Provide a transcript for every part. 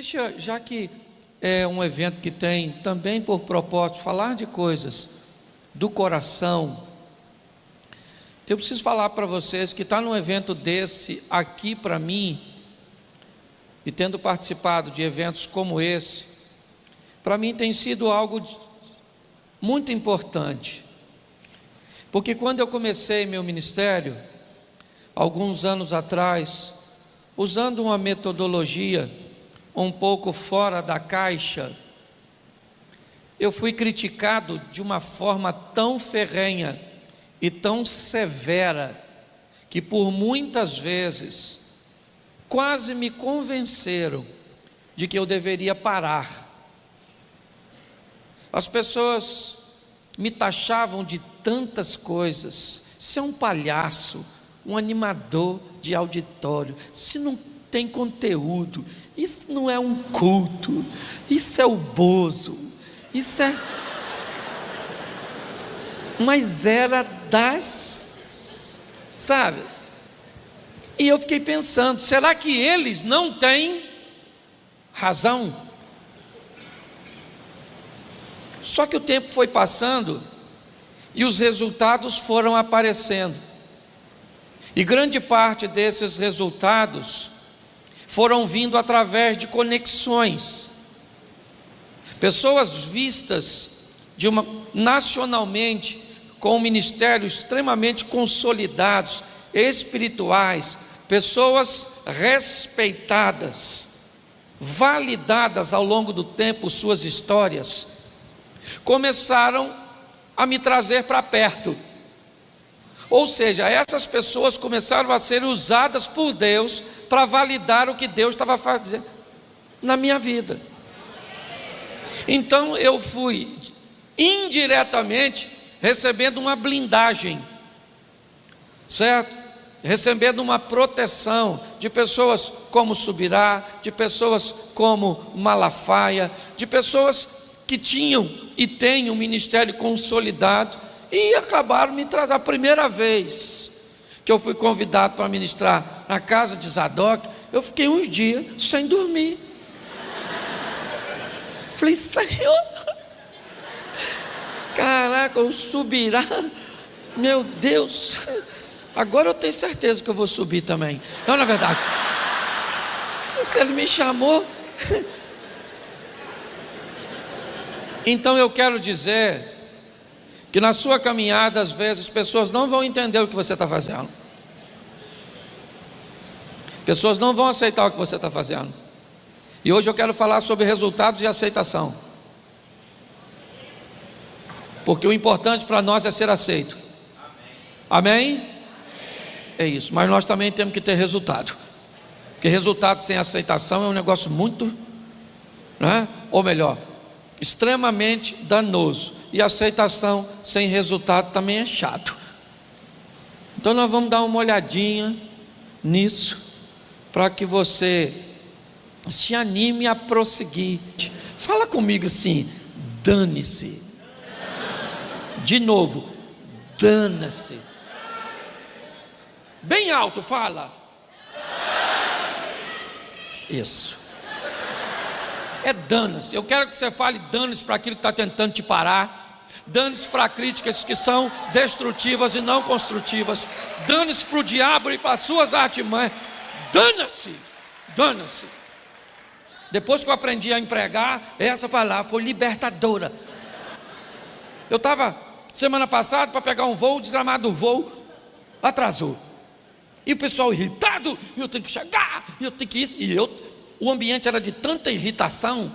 Já que é um evento que tem também por propósito falar de coisas do coração, eu preciso falar para vocês que estar num evento desse aqui para mim, e tendo participado de eventos como esse, para mim tem sido algo muito importante, porque quando eu comecei meu ministério, alguns anos atrás, usando uma metodologia um pouco fora da caixa, eu fui criticado de uma forma tão ferrenha e tão severa, que por muitas vezes quase me convenceram de que eu deveria parar. As pessoas me taxavam de tantas coisas: você é um palhaço, um animador de auditório, se não tem conteúdo, isso não é um culto, isso é o bozo, isso é... Mas era sabe? E eu fiquei pensando, será que eles não têm razão? Só que o tempo foi passando e os resultados foram aparecendo, e grande parte desses resultados foram vindo através de conexões. Pessoas vistas nacionalmente com ministérios extremamente consolidados, espirituais, pessoas respeitadas, validadas ao longo do tempo suas histórias, começaram a me trazer para perto. Ou seja, essas pessoas começaram a ser usadas por Deus para validar o que Deus estava fazendo na minha vida. Então eu fui indiretamente recebendo uma blindagem, certo? Recebendo uma proteção de pessoas como Subirá, de pessoas como Malafaia, de pessoas que tinham e têm um ministério consolidado, e acabaram me trazendo. A primeira vez que eu fui convidado para ministrar na casa de Zadok, eu fiquei uns dias sem dormir. Falei: Senhor, caraca, o Subirá, meu Deus, agora eu tenho certeza que eu vou subir também. Não, na verdade, se ele me chamou. Então eu quero dizer que na sua caminhada, às vezes, as pessoas não vão entender o que você está fazendo. Pessoas não vão aceitar o que você está fazendo. E hoje eu quero falar sobre resultados e aceitação. Porque o importante para nós é ser aceito. Amém? Amém? É isso. Mas nós também temos que ter resultado. Porque resultado sem aceitação é um negócio muito, né? Ou melhor, extremamente danoso. E aceitação sem resultado também é chato. Então nós vamos dar uma olhadinha nisso, para que você se anime a prosseguir. Fala comigo assim: dane-se. De novo, dane-se. Bem alto, fala. Isso. É dane-se. Eu quero que você fale dane-se para aquilo que está tentando te parar. Dane-se para críticas que são destrutivas e não construtivas. Dane-se para o diabo e para as suas artimanhas. Dane-se. Dane-se. Depois que eu aprendi a empregar, essa palavra foi libertadora. Eu estava semana passada para pegar um voo, o desgramado do voo atrasou. E o pessoal irritado, eu tenho que chegar, eu tenho que ir. E o ambiente era de tanta irritação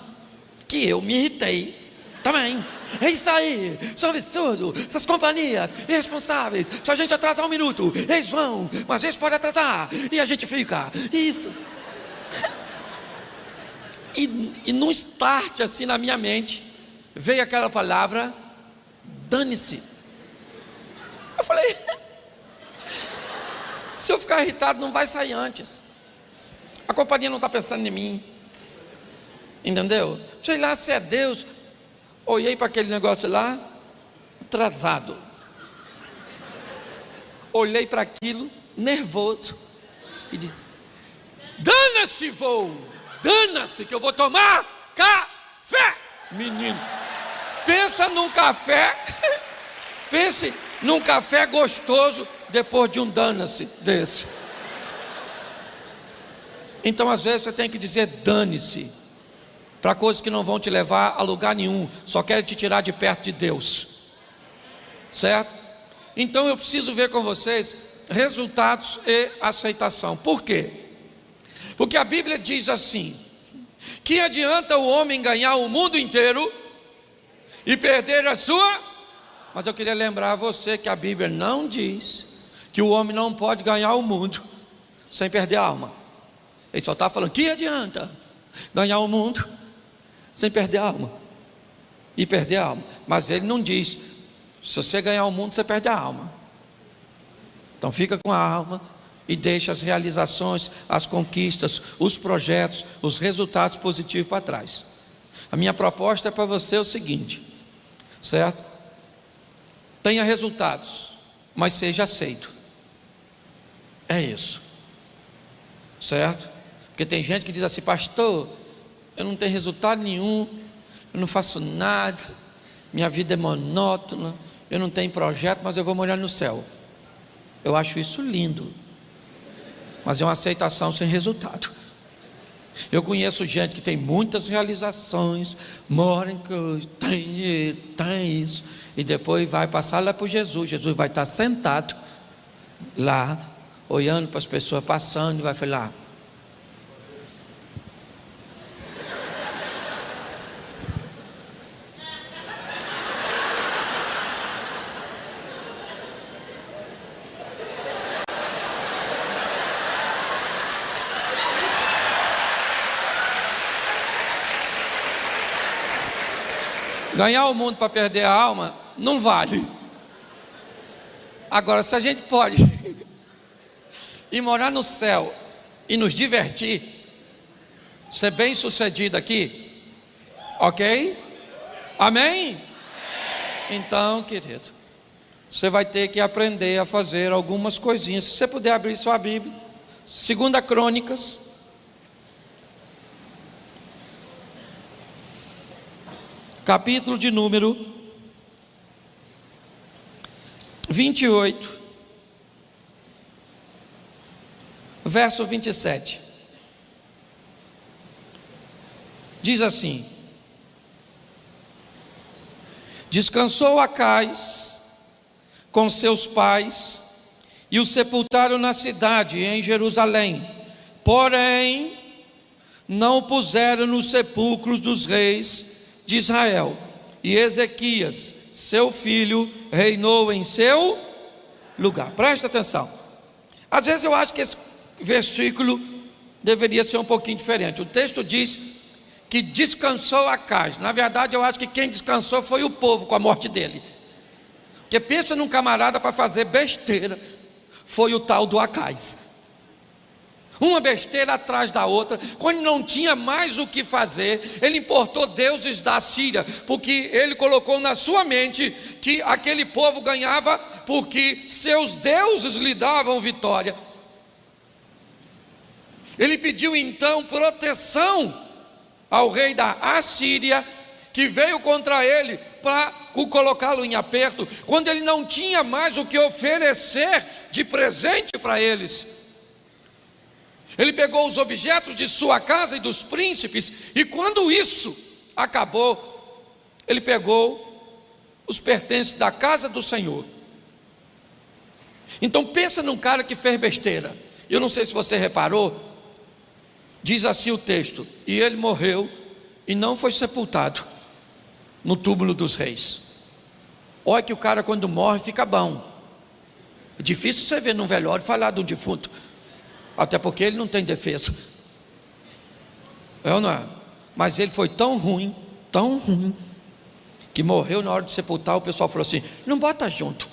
que eu me irritei também. É isso aí, isso é um absurdo. Essas companhias irresponsáveis, se a gente atrasar um minuto, eles vão, mas eles podem atrasar, e a gente fica, isso. E num start assim na minha mente, veio aquela palavra, dane-se. Eu falei, se eu ficar irritado não vai sair antes. A companhia não está pensando em mim. Entendeu? Sei lá se é Deus. Olhei para aquele negócio lá, atrasado. Olhei para aquilo, nervoso. E disse: dane-se voo. dana-se que eu vou tomar café. Menino, pensa num café, pense num café gostoso depois de um dana-se desse. Então às vezes você tem que dizer dane-se para coisas que não vão te levar a lugar nenhum, só querem te tirar de perto de Deus, certo? Então eu preciso ver com vocês resultados e aceitação. Por quê? Porque a Bíblia diz assim: que adianta o homem ganhar o mundo inteiro e perder a sua? Mas eu queria lembrar a você que a Bíblia não diz que o homem não pode ganhar o mundo sem perder a alma. Ele só está falando que adianta ganhar o mundo sem perder a alma e perder a alma. Mas ele não diz: se você ganhar o mundo, você perde a alma. Então fica com a alma e deixa as realizações, as conquistas, os projetos, os resultados positivos para trás. A minha proposta é para você o seguinte, certo? Tenha resultados, mas seja aceito. É isso, certo? Porque tem gente que diz assim: pastor, eu não tenho resultado nenhum, eu não faço nada, minha vida é monótona, eu não tenho projeto, mas eu vou morar no céu. Eu acho isso lindo, mas é uma aceitação sem resultado. Eu conheço gente que tem muitas realizações, mora em coisa, tem isso, e depois vai passar lá para Jesus. Jesus vai estar sentado lá, olhando para as pessoas passando, e vai falar: ganhar o mundo para perder a alma não vale. Agora, se a gente pode ir morar no céu e nos divertir, ser bem sucedido aqui, ok? Amém? Então, querido, você vai ter que aprender a fazer algumas coisinhas. Se você puder abrir sua Bíblia, 2 Crônicas, capítulo de número 28, verso 27. Diz assim: descansou Acais com seus pais e o sepultaram na cidade em Jerusalém, porém não o puseram nos sepulcros dos reis de Israel. E Ezequias, seu filho, reinou em seu lugar. Presta atenção. Às vezes eu acho que esse versículo deveria ser um pouquinho diferente. O texto diz que descansou Acais. Na verdade eu acho que quem descansou foi o povo com a morte dele. Porque pensa num camarada para fazer besteira, foi o tal do Acais. Uma besteira atrás da outra. Quando não tinha mais o que fazer, ele importou deuses da Síria, porque ele colocou na sua mente que aquele povo ganhava porque seus deuses lhe davam vitória. Ele pediu então proteção ao rei da Assíria, que veio contra ele para colocá-lo em aperto, quando ele não tinha mais o que oferecer de presente para eles. Ele pegou os objetos de sua casa e dos príncipes, e quando isso acabou, ele pegou os pertences da casa do Senhor. Então pensa num cara que fez besteira. Eu não sei se você reparou, diz assim o texto: e ele morreu e não foi sepultado no túmulo dos reis. Olha que o cara quando morre fica bom. É difícil você ver num velório falar do defunto, até porque ele não tem defesa. É ou não é? Mas ele foi tão ruim, que morreu na hora de sepultar. O pessoal falou assim: não bota junto,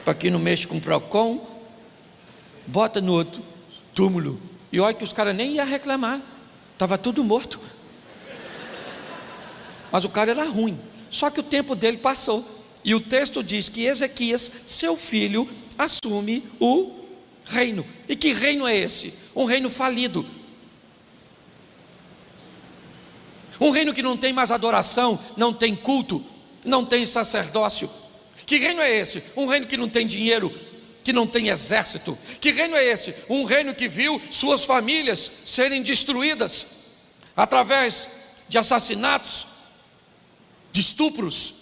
para quem não mexe com o Procon, bota no outro túmulo. E olha que os caras nem iam reclamar, estava tudo morto. Mas o cara era ruim. Só que o tempo dele passou, e o texto diz que Ezequias, seu filho, assume o reino. E que reino é esse? Um reino falido. Um reino que não tem mais adoração, não tem culto, não tem sacerdócio. Que reino é esse? Um reino que não tem dinheiro, que não tem exército. Que reino é esse? Um reino que viu suas famílias serem destruídas através de assassinatos, de estupros.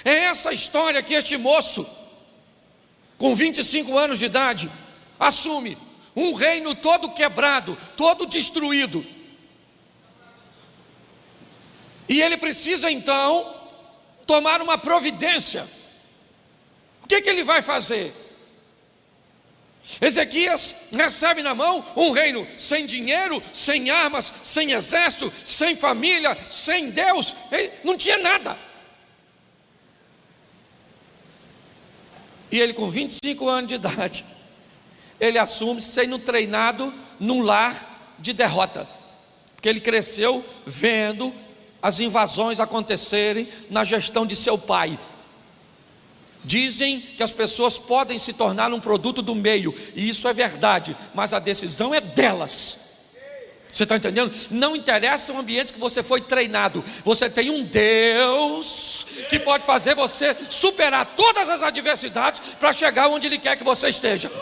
É essa história que este moço, com 25 anos de idade, assume um reino todo quebrado, todo destruído. E ele precisa então tomar uma providência. O que ele vai fazer? Ezequias recebe na mão um reino sem dinheiro, sem armas, sem exército, sem família, sem Deus. Ele não tinha nada. E ele, com 25 anos de idade, ele assume sendo treinado num lar de derrota, porque ele cresceu vendo as invasões acontecerem na gestão de seu pai. Dizem que as pessoas podem se tornar um produto do meio, e isso é verdade, mas a decisão é delas. Você está entendendo? Não interessa o ambiente que você foi treinado. Você tem um Deus que pode fazer você superar todas as adversidades para chegar onde Ele quer que você esteja.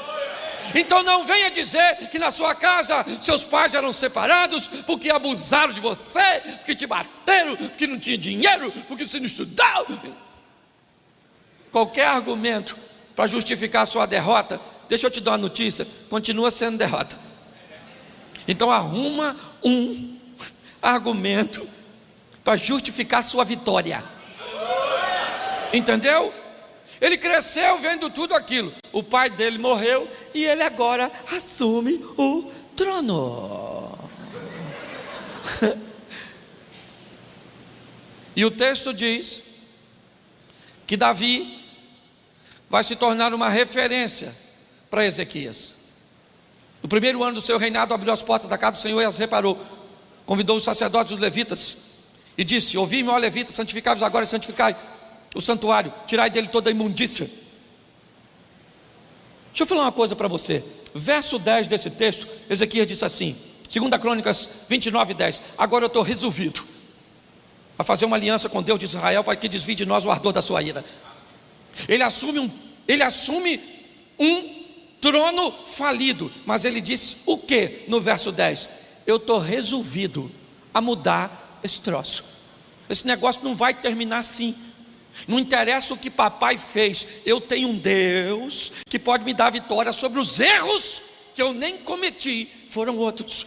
Então não venha dizer que na sua casa seus pais eram separados porque abusaram de você, porque te bateram, porque não tinha dinheiro, porque você não estudou. Qualquer argumento para justificar a sua derrota, deixa eu te dar uma notícia, continua sendo derrota. Então arruma um argumento para justificar a sua vitória. Entendeu? Ele cresceu vendo tudo aquilo. O pai dele morreu e ele agora assume o trono. E o texto diz que Davi vai se tornar uma referência para Ezequias. No primeiro ano do seu reinado, abriu as portas da casa do Senhor e as reparou. Convidou os sacerdotes e os levitas e disse: ouvi-me, ó levitas, santificai-vos agora e santificai o santuário, tirai dele toda a imundícia. Deixa eu falar uma coisa para você. Verso 10 desse texto, Ezequias disse assim, 2 Crônicas 29:10: agora eu estou resolvido a fazer uma aliança com Deus de Israel, para que desvie de nós o ardor da sua ira. Ele assume um trono falido, mas ele disse o que no verso 10? Eu estou resolvido a mudar esse troço. Esse negócio não vai terminar assim. Não interessa o que papai fez, eu tenho um Deus que pode me dar vitória sobre os erros que eu nem cometi, foram outros.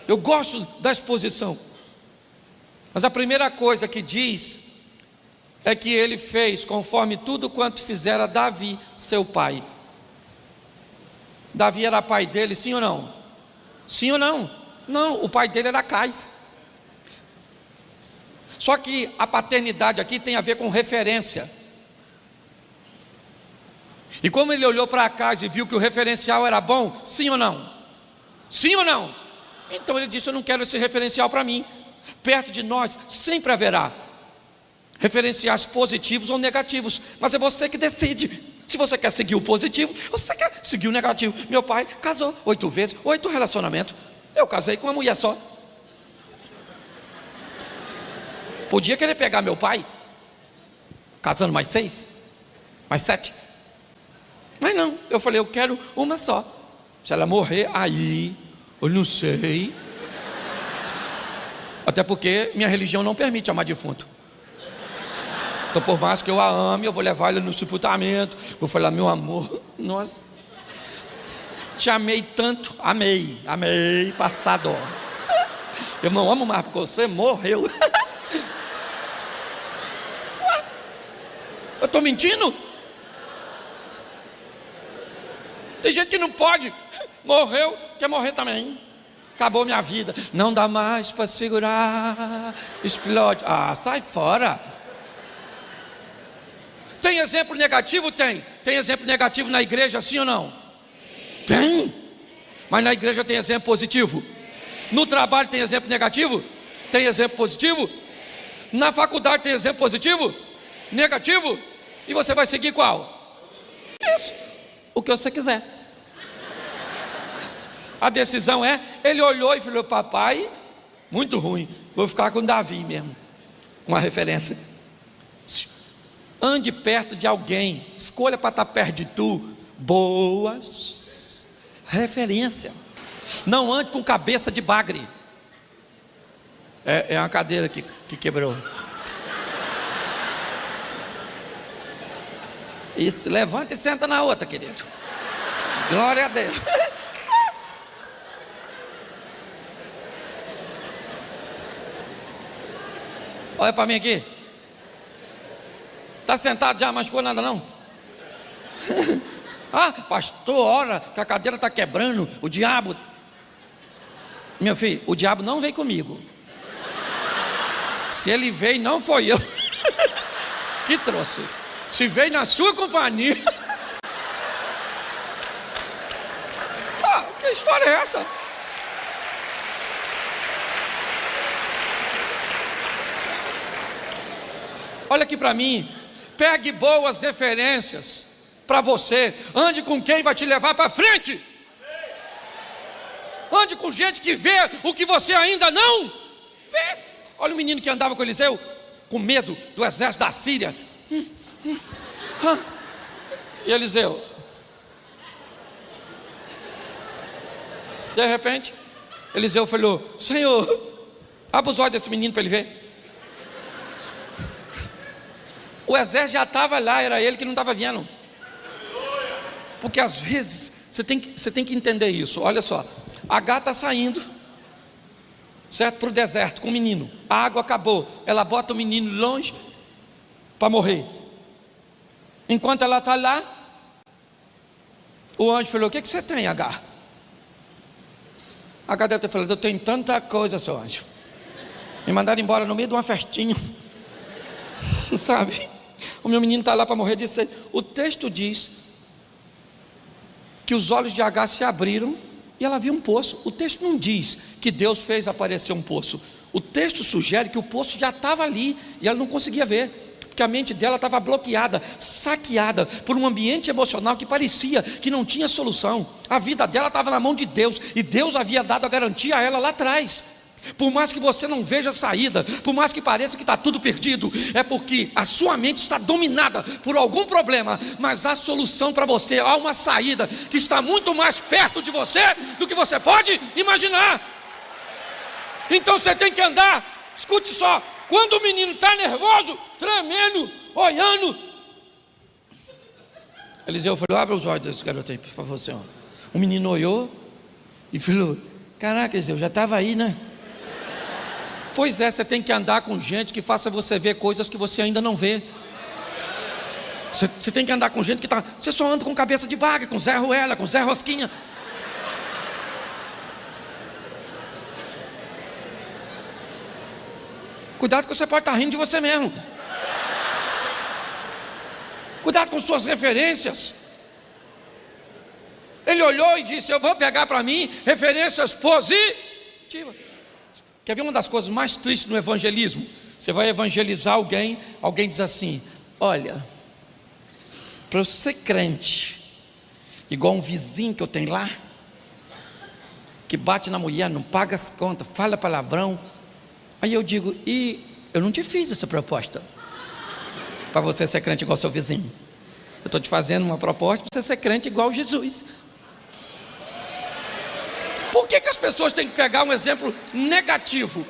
Eu gosto da exposição, mas a primeira coisa que diz é que ele fez conforme tudo quanto fizera Davi, seu pai. Davi era pai dele, sim ou não? Sim ou não? Não, o pai dele era Cais. Só que a paternidade aqui tem a ver com referência. E como ele olhou para Cais e viu que o referencial era bom, sim ou não? Sim ou não? Então ele disse: eu não quero esse referencial para mim. Perto de nós sempre haverá referenciais positivos ou negativos, mas é você que decide. Se você quer seguir o positivo, ou se você quer seguir o negativo. Meu pai casou 8 vezes, 8 relacionamentos. Eu casei com uma mulher só. Podia querer pegar meu pai, casando mais 6, mais 7. Mas não, eu falei: eu quero uma só. Se ela morrer, aí eu não sei. Até porque minha religião não permite amar defunto. Então, por mais que eu a ame, eu vou levar ele no sepultamento, vou falar: meu amor, nossa, te amei tanto, amei, passado. Eu não amo mais porque você morreu. Eu estou mentindo? Tem gente que não pode. Morreu, quer morrer também. Acabou minha vida. Não dá mais para segurar. Explode. Ah, sai fora. Tem exemplo negativo? Tem. Tem exemplo negativo na igreja, sim ou não? Sim. Tem. Mas na igreja tem exemplo positivo? Sim. No trabalho tem exemplo negativo? Sim. Tem exemplo positivo? Sim. Na faculdade tem exemplo positivo? Sim. Negativo? E você vai seguir qual? Isso. O que você quiser. A decisão é, ele olhou e falou: papai, muito ruim. Vou ficar com Davi mesmo, com a referência. Ande perto de alguém, escolha para estar perto de tu, boas referência. Não ande com cabeça de bagre. É uma cadeira que quebrou. Isso, levanta e senta na outra, querido. Glória a Deus. Olha para mim aqui. Está sentado já, machucou nada não? Ah, pastor, ora que a cadeira está quebrando. O diabo. Meu filho, o diabo não veio comigo. Se ele veio, não foi eu que trouxe. Se veio na sua companhia. Ah, que história é essa? Olha aqui para mim. Pegue boas referências para você. Ande com quem vai te levar para frente. Ande com gente que vê o que você ainda não vê. Olha o menino que andava com Eliseu, com medo do exército da Síria. E Eliseu, de repente, Eliseu falou: Senhor, abre os olhos desse menino para ele ver. O exército já estava lá, era ele que não estava vendo. Porque às vezes você tem que entender isso. Olha só, H está saindo, certo, para o deserto com o menino. A água acabou, ela bota o menino longe para morrer. Enquanto ela está lá, o anjo falou: o que você tem, H? H deve ter falado: eu tenho tanta coisa, seu anjo. Me mandaram embora no meio de uma festinha. Sabe? O meu menino está lá para morrer. Disse, o texto diz que os olhos de H se abriram e ela viu um poço. O texto não diz que Deus fez aparecer um poço. O texto sugere que o poço já estava ali e ela não conseguia ver, porque a mente dela estava bloqueada, saqueada por um ambiente emocional que parecia que não tinha solução. A vida dela estava na mão de Deus e Deus havia dado a garantia a ela lá atrás. Por mais que você não veja saída, por mais que pareça que está tudo perdido, é porque a sua mente está dominada por algum problema, mas há solução para você, há uma saída que está muito mais perto de você do que você pode imaginar. Então você tem que andar, escute só, quando o menino está nervoso, tremendo, olhando, Eliseu falou: abre os olhos desse garoto aí, por favor, Senhor. O menino olhou e falou: caraca, Eliseu, já estava aí, né? Pois é, você tem que andar com gente que faça você ver coisas que você ainda não vê. Você tem que andar com gente que está... Você só anda com cabeça de bagre, com Zé Ruela, com Zé Rosquinha. Cuidado que você pode estar rindo de você mesmo. Cuidado com suas referências. Ele olhou e disse: eu vou pegar para mim referências positivas. Quer ver uma das coisas mais tristes no evangelismo? Você vai evangelizar alguém, alguém diz assim: olha, para eu ser crente, igual um vizinho que eu tenho lá, que bate na mulher, não paga as contas, fala palavrão. Aí eu digo: e eu não te fiz essa proposta para você ser crente igual seu vizinho. Eu estou te fazendo uma proposta para você ser crente igual Jesus. Por que as pessoas têm que pegar um exemplo negativo?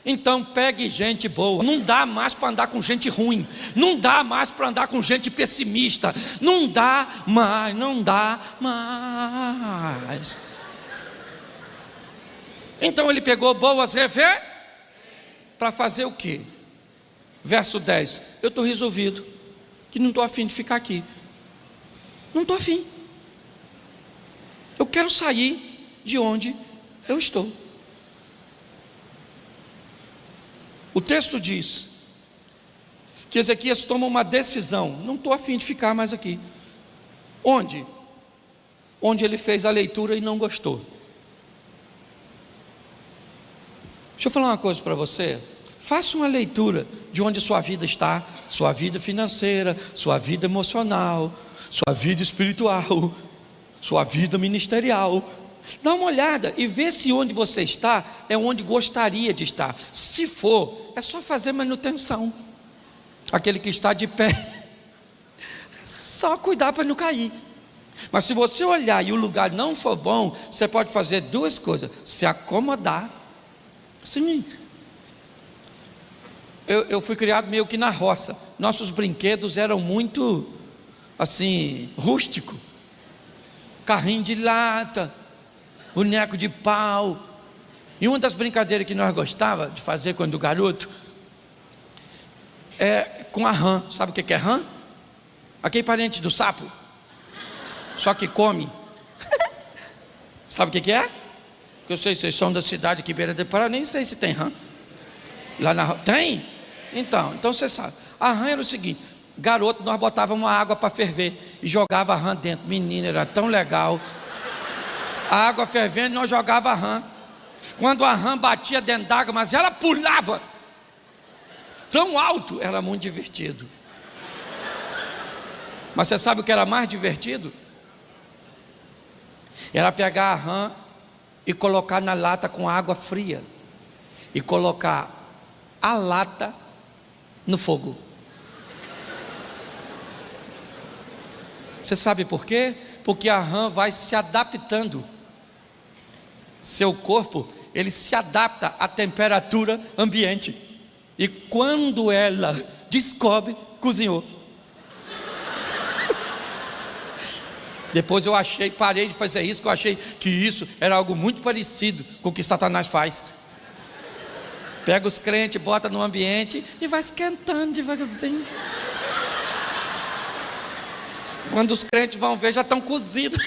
Então pegue gente boa. Não dá mais para andar com gente ruim. Não dá mais para andar com gente pessimista. Não dá mais, não dá mais. Então ele pegou boas referências para fazer o quê? Verso 10: eu estou resolvido que não estou afim de ficar aqui. Não estou afim. Eu quero sair de onde eu estou. O texto diz que Ezequias toma uma decisão: não estou afim de ficar mais aqui. Onde? Onde ele fez a leitura e não gostou. Deixa eu falar uma coisa para você. Faça uma leitura de onde sua vida está, sua vida financeira, sua vida emocional, sua vida espiritual, sua vida ministerial. Dá uma olhada e vê se onde você está é onde gostaria de estar. Se for, é só fazer manutenção. Aquele que está de pé, só cuidar para não cair. Mas se você olhar e o lugar não for bom, você pode fazer duas coisas: se acomodar. Sim. Eu fui criado meio que na roça. Nossos brinquedos eram muito assim, rústico. Carrinho de lata, boneco de pau. E uma das brincadeiras que nós gostávamos de fazer quando garoto é com a rã. Sabe o que é rã? Aquele parente do sapo, só que come. Sabe o que é? Eu sei, vocês são da cidade aqui, Beira de Pará, nem sei se tem rã. Lá na tem? Então você sabe. A rã era o seguinte: garoto, nós botávamos uma água para ferver e jogava a rã dentro. Menina, era tão legal. A água fervendo, nós jogava a rã. Quando a rã batia dentro d'água, mas ela pulava tão alto, era muito divertido. Mas você sabe o que era mais divertido? Era pegar a rã e colocar na lata com água fria e colocar a lata no fogo. Você sabe por quê? Porque a rã vai se adaptando. Seu corpo, ele se adapta à temperatura ambiente. E quando ela descobre, cozinhou. Depois parei de fazer isso, porque eu achei que isso era algo muito parecido com o que Satanás faz. Pega os crentes, bota no ambiente e vai esquentando devagarzinho. Quando os crentes vão ver, já estão cozidos.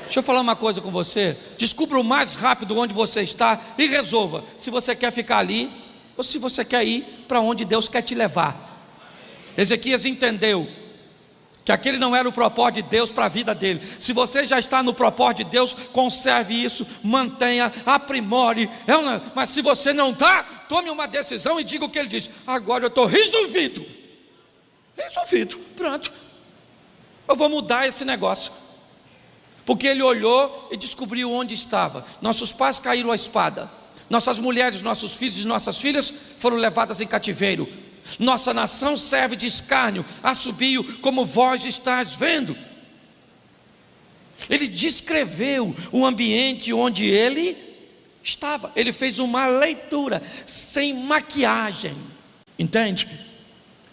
Deixa eu falar uma coisa com você. Descubra o mais rápido onde você está e resolva se você quer ficar ali ou se você quer ir para onde Deus quer te levar. Ezequias entendeu que aquele não era o propósito de Deus para a vida dele. Se você já está no propósito de Deus, conserve isso, mantenha, aprimore. Mas se você não está, tome uma decisão e diga o que ele diz: agora eu estou resolvido, pronto, eu vou mudar esse negócio. Porque ele olhou e descobriu onde estava. Nossos pais caíram à espada, nossas mulheres, nossos filhos e nossas filhas foram levadas em cativeiro. Nossa nação serve de escárnio, assobio, como vós estáis vendo. Ele descreveu o ambiente onde ele estava. Ele fez uma leitura sem maquiagem. Entende?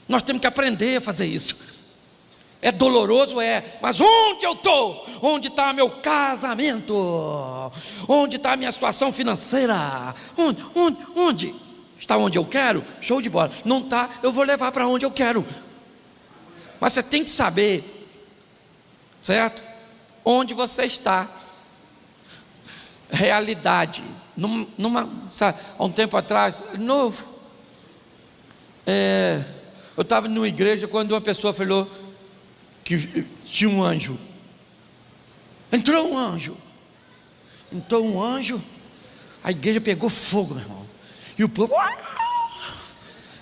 Nós temos que aprender a fazer isso. É doloroso, mas onde eu estou? Onde está meu casamento? Onde está a minha situação financeira? Onde? Está onde eu quero? Show de bola. Não está, eu vou levar para onde eu quero. Mas você tem que saber, certo? Onde você está. Realidade. Sabe, há um tempo atrás, novo, eu estava numa igreja quando uma pessoa falou que tinha um anjo. Entrou um anjo, a igreja pegou fogo, meu irmão, e o povo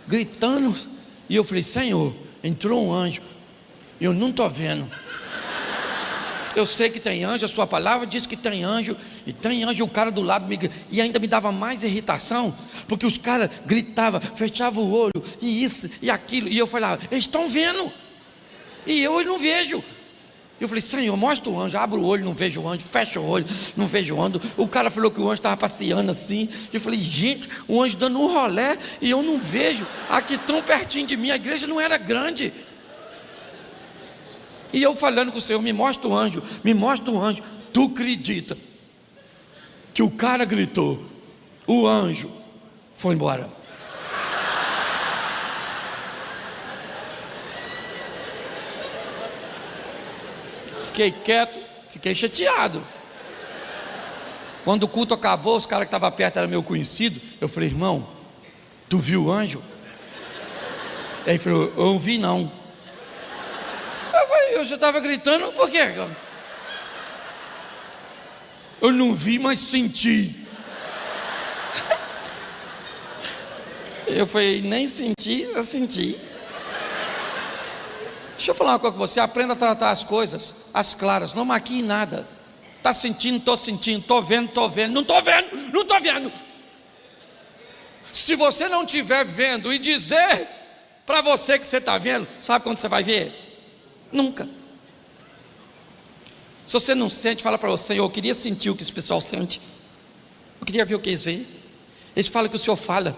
gritando, e eu falei: Senhor, entrou um anjo, eu não estou vendo. Eu sei que tem anjo, a sua palavra diz que tem anjo, e tem anjo. O cara do lado e ainda me dava mais irritação, porque os caras gritavam, fechavam o olho, e isso, e aquilo, e eu falava: eles estão vendo, e eu não vejo. Eu falei: Senhor, mostra o anjo. Abro o olho, não vejo o anjo. Fecha o olho, não vejo o anjo. O cara falou que o anjo estava passeando assim. Eu falei: gente, o anjo dando um rolé e eu não vejo. Aqui tão pertinho de mim, a igreja não era grande. E eu falando com o Senhor: me mostra o anjo, me mostra o anjo. Tu acredita que o cara gritou, o anjo foi embora? Fiquei quieto, fiquei chateado. Quando o culto acabou, os caras que estavam perto eram meu conhecido. Eu falei: irmão, tu viu o anjo? Aí ele falou: eu não vi não. Eu já estava gritando, por quê? Eu não vi, mas senti. Eu falei: nem senti, eu senti. Deixa eu falar uma coisa com você, aprenda a tratar as coisas às claras, não maquie nada. Está sentindo, estou sentindo, estou vendo, não estou vendo, não estou vendo. Se você não estiver vendo e dizer para você que você está vendo, sabe quando você vai ver? Nunca. Se você não sente, fala para você: Senhor, eu queria sentir o que esse pessoal sente, eu queria ver o que eles veem. Eles falam que o Senhor fala.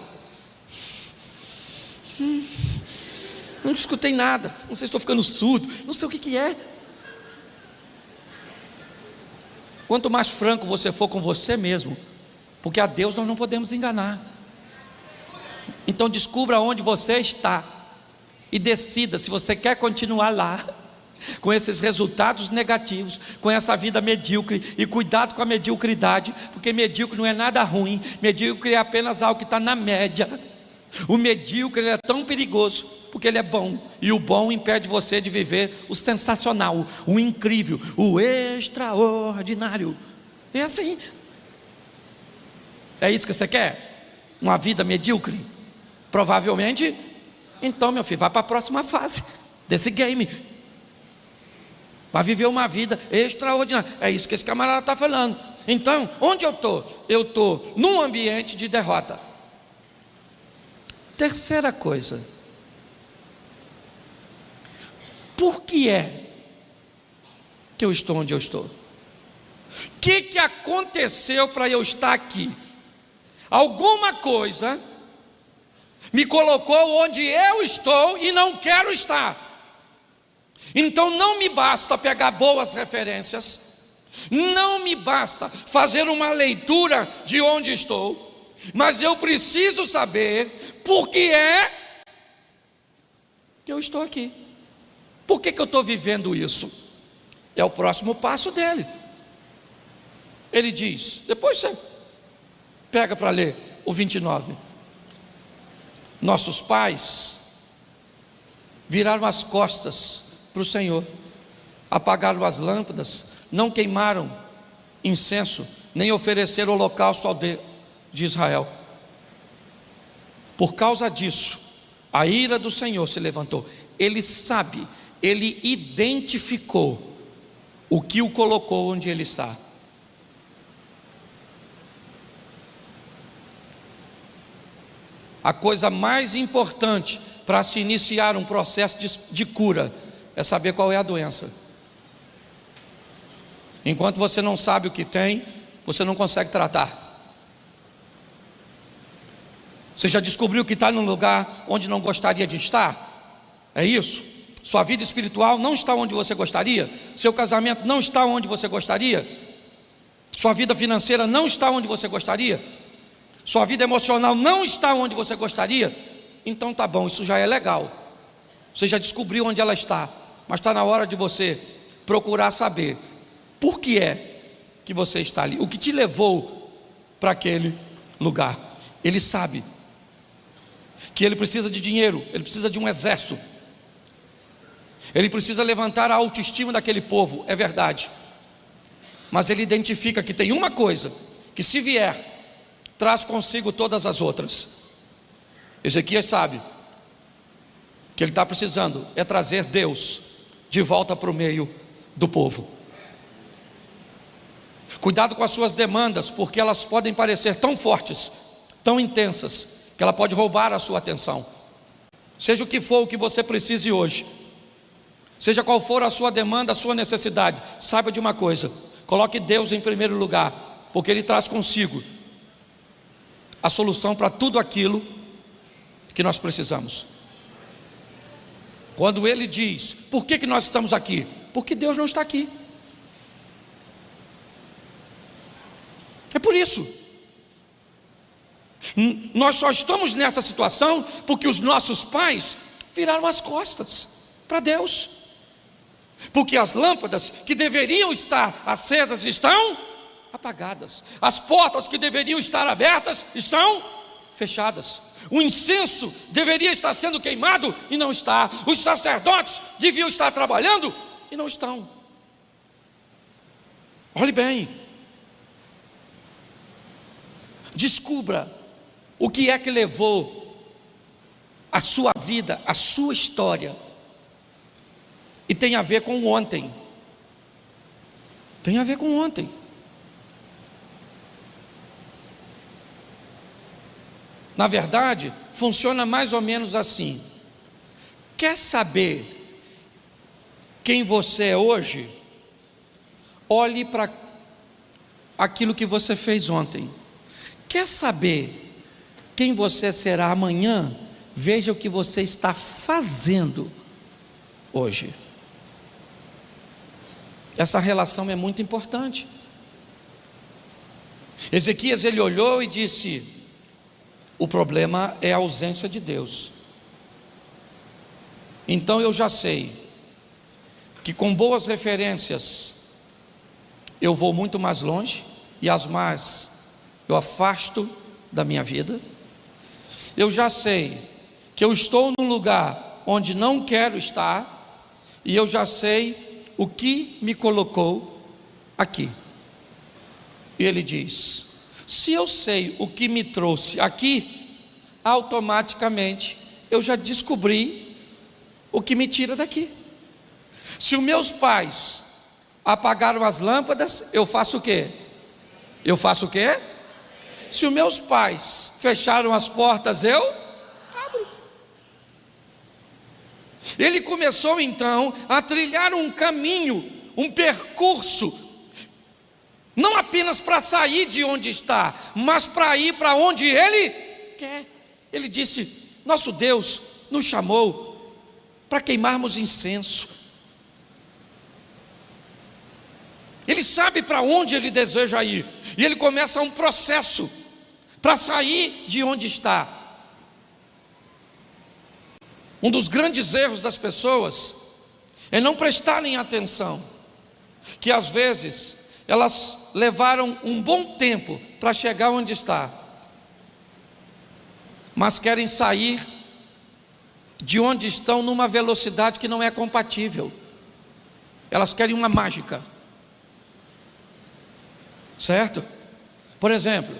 Não escutei nada, não sei se estou ficando surdo, não sei o que é. Quanto mais franco você for com você mesmo, porque a Deus nós não podemos enganar. Então descubra onde você está e decida se você quer continuar lá, com esses resultados negativos, com essa vida medíocre. E cuidado com a mediocridade, porque medíocre não é nada ruim, medíocre é apenas algo que está na média. O medíocre ele é tão perigoso, porque ele é bom, e o bom impede você de viver o sensacional, o incrível, o extraordinário. É assim. É isso que você quer? Uma vida medíocre? Provavelmente. Então, meu filho, vai para a próxima fase desse game. Vai viver uma vida extraordinária. É isso que esse camarada está falando. Então, onde eu estou? Eu estou num ambiente de derrota. Terceira coisa, por que é que eu estou onde eu estou? O que aconteceu para eu estar aqui? Alguma coisa me colocou onde eu estou e não quero estar. Então não me basta pegar boas referências, não me basta fazer uma leitura de onde estou, mas eu preciso saber por que é que eu estou aqui. Por que eu estou vivendo isso? É o próximo passo dele. Ele diz, depois você pega para ler o 29. Nossos pais viraram as costas para o Senhor, apagaram as lâmpadas, não queimaram incenso, nem ofereceram holocausto ao Deus de Israel. Por causa disso, a ira do Senhor se levantou. Ele sabe, ele identificou o que o colocou onde ele está. A coisa mais importante para se iniciar um processo de cura é saber qual é a doença. Enquanto você não sabe o que tem, você não consegue tratar. Você já descobriu que está num lugar onde não gostaria de estar? É isso? Sua vida espiritual não está onde você gostaria? Seu casamento não está onde você gostaria? Sua vida financeira não está onde você gostaria? Sua vida emocional não está onde você gostaria? Então tá bom, isso já é legal. Você já descobriu onde ela está, mas está na hora de você procurar saber por que é que você está ali, o que te levou para aquele lugar. Ele sabe que ele precisa de dinheiro, ele precisa de um exército, ele precisa levantar a autoestima daquele povo, é verdade, mas ele identifica que tem uma coisa, que se vier, traz consigo todas as outras. Ezequias sabe que ele está precisando é trazer Deus de volta para o meio do povo. Cuidado com as suas demandas, porque elas podem parecer tão fortes, tão intensas, que ela pode roubar a sua atenção. Seja o que for o que você precise hoje, seja qual for a sua demanda, a sua necessidade, saiba de uma coisa: coloque Deus em primeiro lugar, porque Ele traz consigo a solução para tudo aquilo que nós precisamos. Quando Ele diz, por que nós estamos aqui? Porque Deus não está aqui. É por isso. Nós só estamos nessa situação porque os nossos pais viraram as costas para Deus, porque as lâmpadas que deveriam estar acesas estão apagadas, as portas que deveriam estar abertas estão fechadas, o incenso deveria estar sendo queimado e não está, os sacerdotes deviam estar trabalhando e não estão. Olhe bem, descubra o que é que levou a sua vida, a sua história E tem a ver com ontem. Tem a ver com ontem. Na verdade, funciona mais ou menos assim. Quer saber quem você é hoje? Olhe para aquilo que você fez ontem. Quer saber quem você será amanhã? Veja o que você está fazendo hoje. Essa relação é muito importante. Ezequias, ele olhou e disse: o problema é a ausência de Deus. Então eu já sei que com boas referências eu vou muito mais longe, e as más eu afasto da minha vida. Eu já sei que eu estou num lugar onde não quero estar, e eu já sei o que me colocou aqui. E ele diz: se eu sei o que me trouxe aqui, automaticamente eu já descobri o que me tira daqui. Se os meus pais apagaram as lâmpadas, eu faço o quê? Eu faço o quê? Se os meus pais fecharam as portas, eu abro. Ele começou então a trilhar um caminho, um percurso, não apenas para sair de onde está, mas para ir para onde Ele quer. Ele disse: nosso Deus nos chamou para queimarmos incenso. Ele sabe para onde Ele deseja ir, e Ele começa um processo para sair de onde está. Um dos grandes erros das pessoas é não prestarem atenção, que às vezes elas levaram um bom tempo para chegar onde está, mas querem sair de onde estão numa velocidade que não é compatível. Elas querem uma mágica, certo? Por exemplo,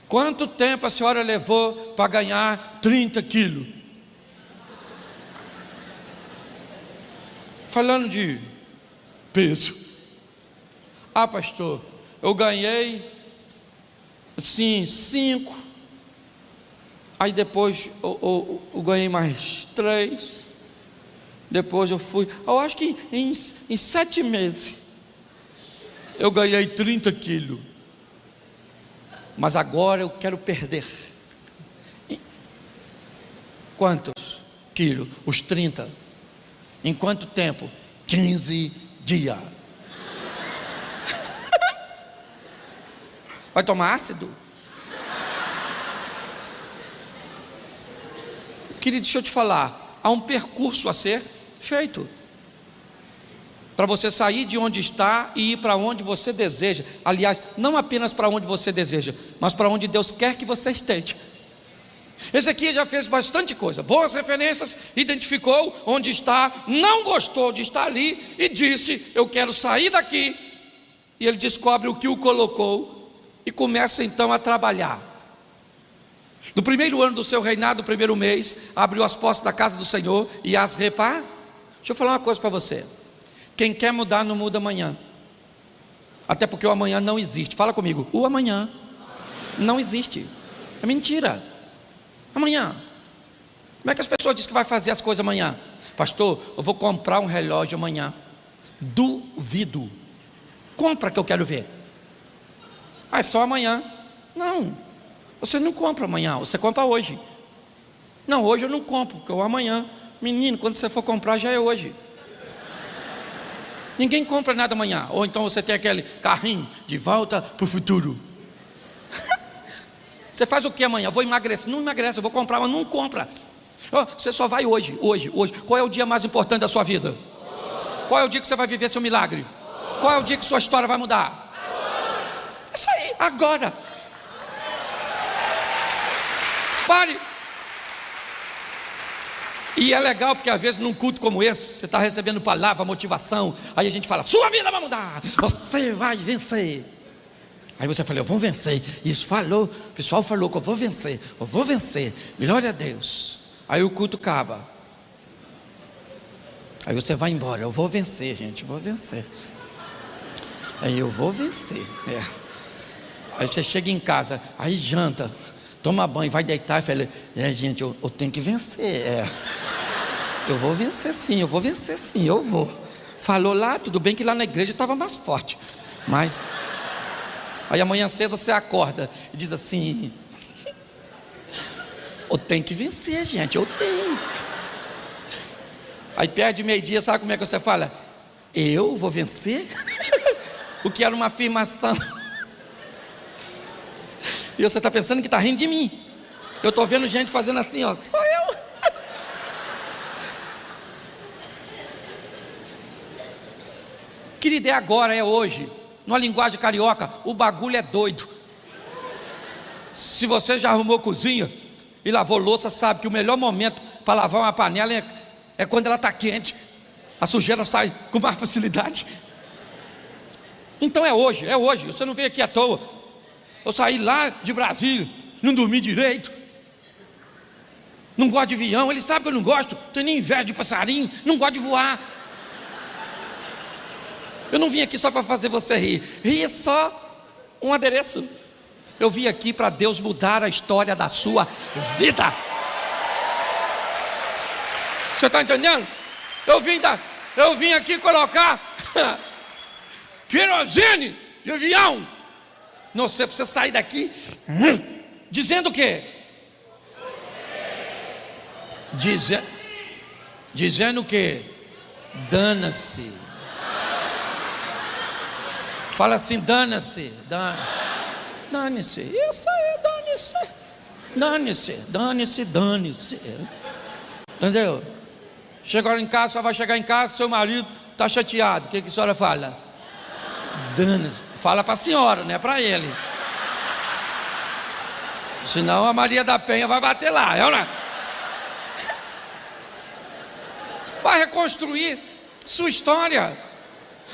quanto tempo a senhora levou para ganhar 30 quilos? Falando de peso. Ah, pastor, eu ganhei assim 5. Aí depois eu ganhei mais 3. Depois eu fui, eu acho que em 7 meses eu ganhei 30 quilos. Mas agora eu quero perder. Quantos quilos? Os 30. Em quanto tempo? 15 dias. Vai tomar ácido? Querido, deixa eu te falar, há um percurso a ser feito para você sair de onde está e ir para onde você deseja. Aliás, não apenas para onde você deseja, mas para onde Deus quer que você esteja. Ezequias já fez bastante coisa, boas referências, identificou onde está, não gostou de estar ali e disse: eu quero sair daqui. E ele descobre o que o colocou e começa então a trabalhar. No primeiro ano do seu reinado, no primeiro mês, abriu as portas da casa do Senhor e as reparou. Deixa eu falar uma coisa para você: quem quer mudar não muda amanhã, até porque o amanhã não existe. Fala comigo: o amanhã não existe, é mentira. Amanhã, como é que as pessoas dizem que vai fazer as coisas amanhã? Pastor, eu vou comprar um relógio amanhã. Duvido. Compra que eu quero ver. Ah, é só amanhã. Não, você não compra amanhã, você compra hoje. Não, hoje eu não compro, porque o amanhã. Menino, quando você for comprar já é hoje. Ninguém compra nada amanhã. Ou então você tem aquele carrinho de volta para o futuro. Você faz o que amanhã? Vou emagrecer. Não emagrece, eu vou comprar, mas não compra. Você só vai hoje. Qual é o dia mais importante da sua vida? Qual é o dia que você vai viver seu milagre? Qual é o dia que sua história vai mudar? Isso aí, agora. Pare. E é legal porque às vezes num culto como esse, você está recebendo palavra, motivação, aí a gente fala: sua vida vai mudar, você vai vencer. Aí você fala: eu vou vencer. Isso falou, o pessoal falou que eu vou vencer, glória a Deus. Aí o culto acaba. Aí você vai embora, eu vou vencer, gente, eu vou vencer. Aí eu vou vencer, Aí você chega em casa, aí janta, toma banho, vai deitar e fala, gente, eu tenho que vencer, eu vou vencer sim, eu vou. Falou lá, tudo bem que lá na igreja estava mais forte, mas... Aí amanhã cedo você acorda e diz assim, eu tenho que vencer, gente, eu tenho. Aí perto de meio-dia, sabe como é que você fala? Eu vou vencer? O que era uma afirmação. E você está pensando que está rindo de mim. Eu estou vendo gente fazendo assim, ó, sou eu. Querida, é agora, é hoje. Numa linguagem carioca, o bagulho é doido. Se você já arrumou cozinha e lavou louça, sabe que o melhor momento para lavar uma panela é quando ela está quente. A sujeira sai com mais facilidade. Então é hoje, você não veio aqui à toa. Eu saí lá de Brasília, não dormi direito, não gosto de avião, ele sabe que eu não gosto, tenho nem inveja de passarinho, não gosto de voar. Eu não vim aqui só para fazer você rir, rir é só um adereço. Eu vim aqui para Deus mudar a história da sua vida. Você está entendendo? Eu vim aqui colocar querosene de avião. Não sei, para você sair daqui dizendo o quê? Dizendo o quê? Dana-se. Fala assim, dana-se. Dane-se. Isso aí, dane-se. Entendeu? Chegou em casa, só vai chegar em casa, seu marido está chateado. O que a senhora fala? Dane-se. Fala para a senhora, não é para ele. Senão a Maria da Penha vai bater lá, não é? Vai reconstruir sua história.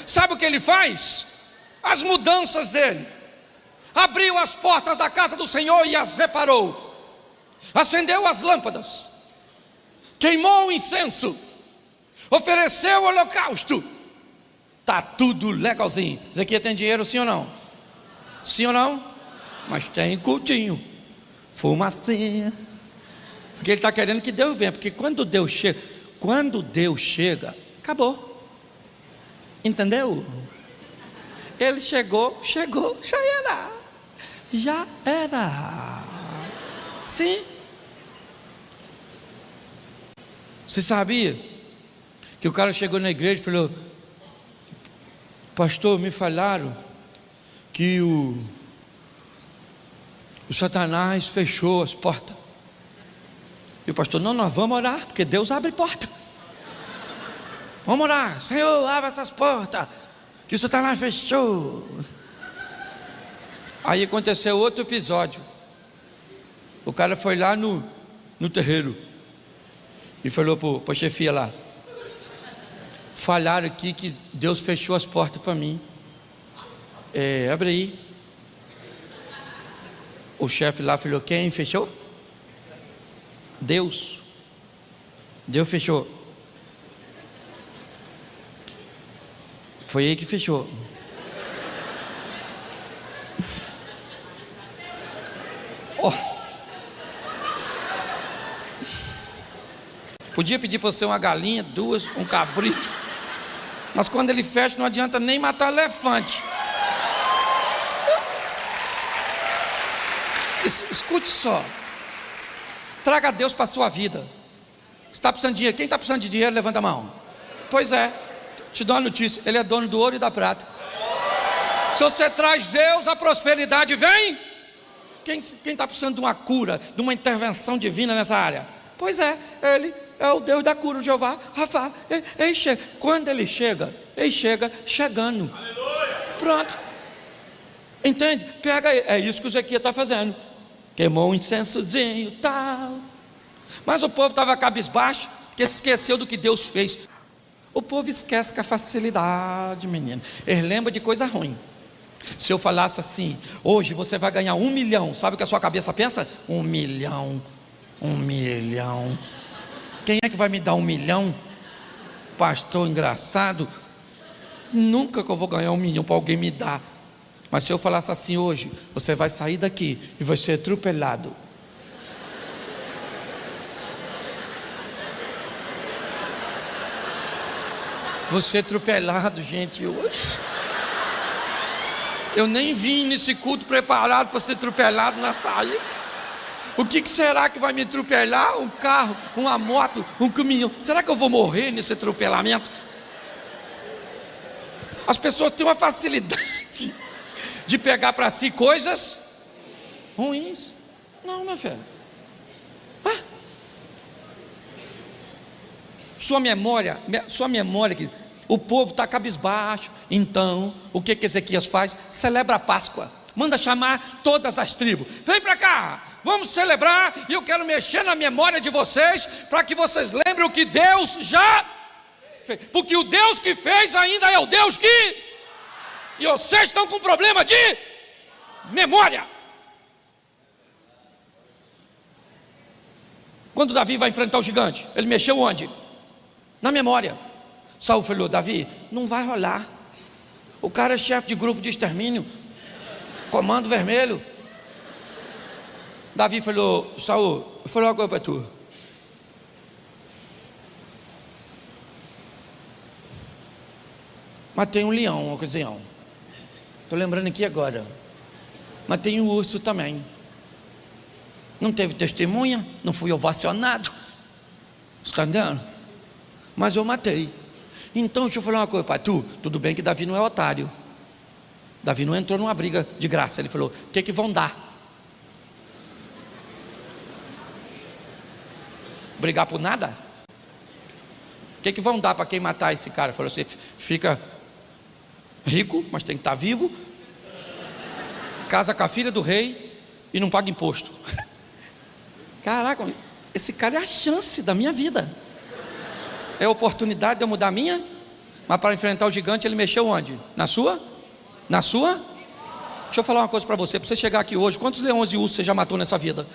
Sabe o que ele faz? As mudanças dele. Abriu as portas da casa do Senhor e as reparou. Acendeu as lâmpadas. Queimou o incenso. Ofereceu o holocausto. Está tudo legalzinho. Zequias tem dinheiro, sim ou não? Sim ou não? Mas tem cultinho. Fumacinha. Porque ele está querendo que Deus venha. Porque quando Deus chega, acabou. Entendeu? Ele chegou, já era. Sim. Você sabia que o cara chegou na igreja e falou: pastor, me falaram que o Satanás fechou as portas. E o pastor: não, nós vamos orar, porque Deus abre porta. Vamos orar, Senhor, abre essas portas que o Satanás fechou. Aí aconteceu outro episódio. O cara foi lá no terreiro e falou para a chefia lá: falaram aqui que Deus fechou as portas para mim. Abre aí. O chefe lá falou: quem fechou? Deus. Deus fechou. Foi aí que fechou. Oh. Podia pedir para você uma galinha, duas, um cabrito. Mas quando ele fecha, não adianta nem matar elefante. Escute só. Traga Deus para a sua vida. Você está precisando de dinheiro? Quem está precisando de dinheiro, levanta a mão. Pois é. Te dou uma notícia: Ele é dono do ouro e da prata. Se você traz Deus, a prosperidade vem. Quem está precisando de uma cura, de uma intervenção divina nessa área? Pois é, Ele é o Deus da cura, o Jeová Rafa. Ele chega. Quando Ele chega chegando. Pronto. Entende? Pega aí. É isso que o Zequias está fazendo. Queimou um incensozinho e tal. Mas o povo estava cabisbaixo, porque se esqueceu do que Deus fez. O povo esquece com a facilidade, menino. Eles lembram de coisa ruim. Se eu falasse assim: hoje você vai ganhar 1 milhão, sabe o que a sua cabeça pensa? 1 milhão. 1 milhão. Quem é que vai me dar 1 milhão? pastor engraçado, nunca que eu vou ganhar 1 milhão para alguém me dar. Mas se eu falasse assim hoje, você vai sair daqui e vai ser atropelado. Você atropelado, gente, hoje. Eu nem vim nesse culto preparado para ser atropelado na saída. O que será que vai me atropelar? Um carro, uma moto, um caminhão? Será que eu vou morrer nesse atropelamento? As pessoas têm uma facilidade de pegar para si coisas ruins. Não, meu filho. Sua memória, querido. O povo está cabisbaixo. Então, o que Ezequias faz? Celebra a Páscoa. Manda chamar todas as tribos. Vem para cá, vamos celebrar. E eu quero mexer na memória de vocês, para que vocês lembrem o que Deus já fez. Porque o Deus que fez ainda é o Deus que... E vocês estão com problema de memória. Quando Davi vai enfrentar o gigante, ele mexeu onde? Na memória. Saul falou: Davi, não vai rolar. O cara é chefe de grupo de extermínio, comando vermelho. Davi falou: Saul, eu falei uma coisa para tu. Matei um leão, uma ocasião. Estou lembrando aqui agora. Matei um urso também. Não teve testemunha, não fui ovacionado. Está entendendo? Mas eu matei. Então deixa eu falar uma coisa para tu. Tudo bem que Davi não é otário. Davi não entrou numa briga de graça. Ele falou: o que vão dar? Brigar por nada? O que vão dar para quem matar esse cara? Ele falou: você fica rico, mas tem que estar vivo, casa com a filha do rei e não paga imposto. Caraca, esse cara é a chance da minha vida. É a oportunidade de eu mudar a minha. Mas para enfrentar o gigante ele mexeu onde? Na sua? Deixa eu falar uma coisa para você. Para você chegar aqui hoje, quantos leões e ursos você já matou nessa vida?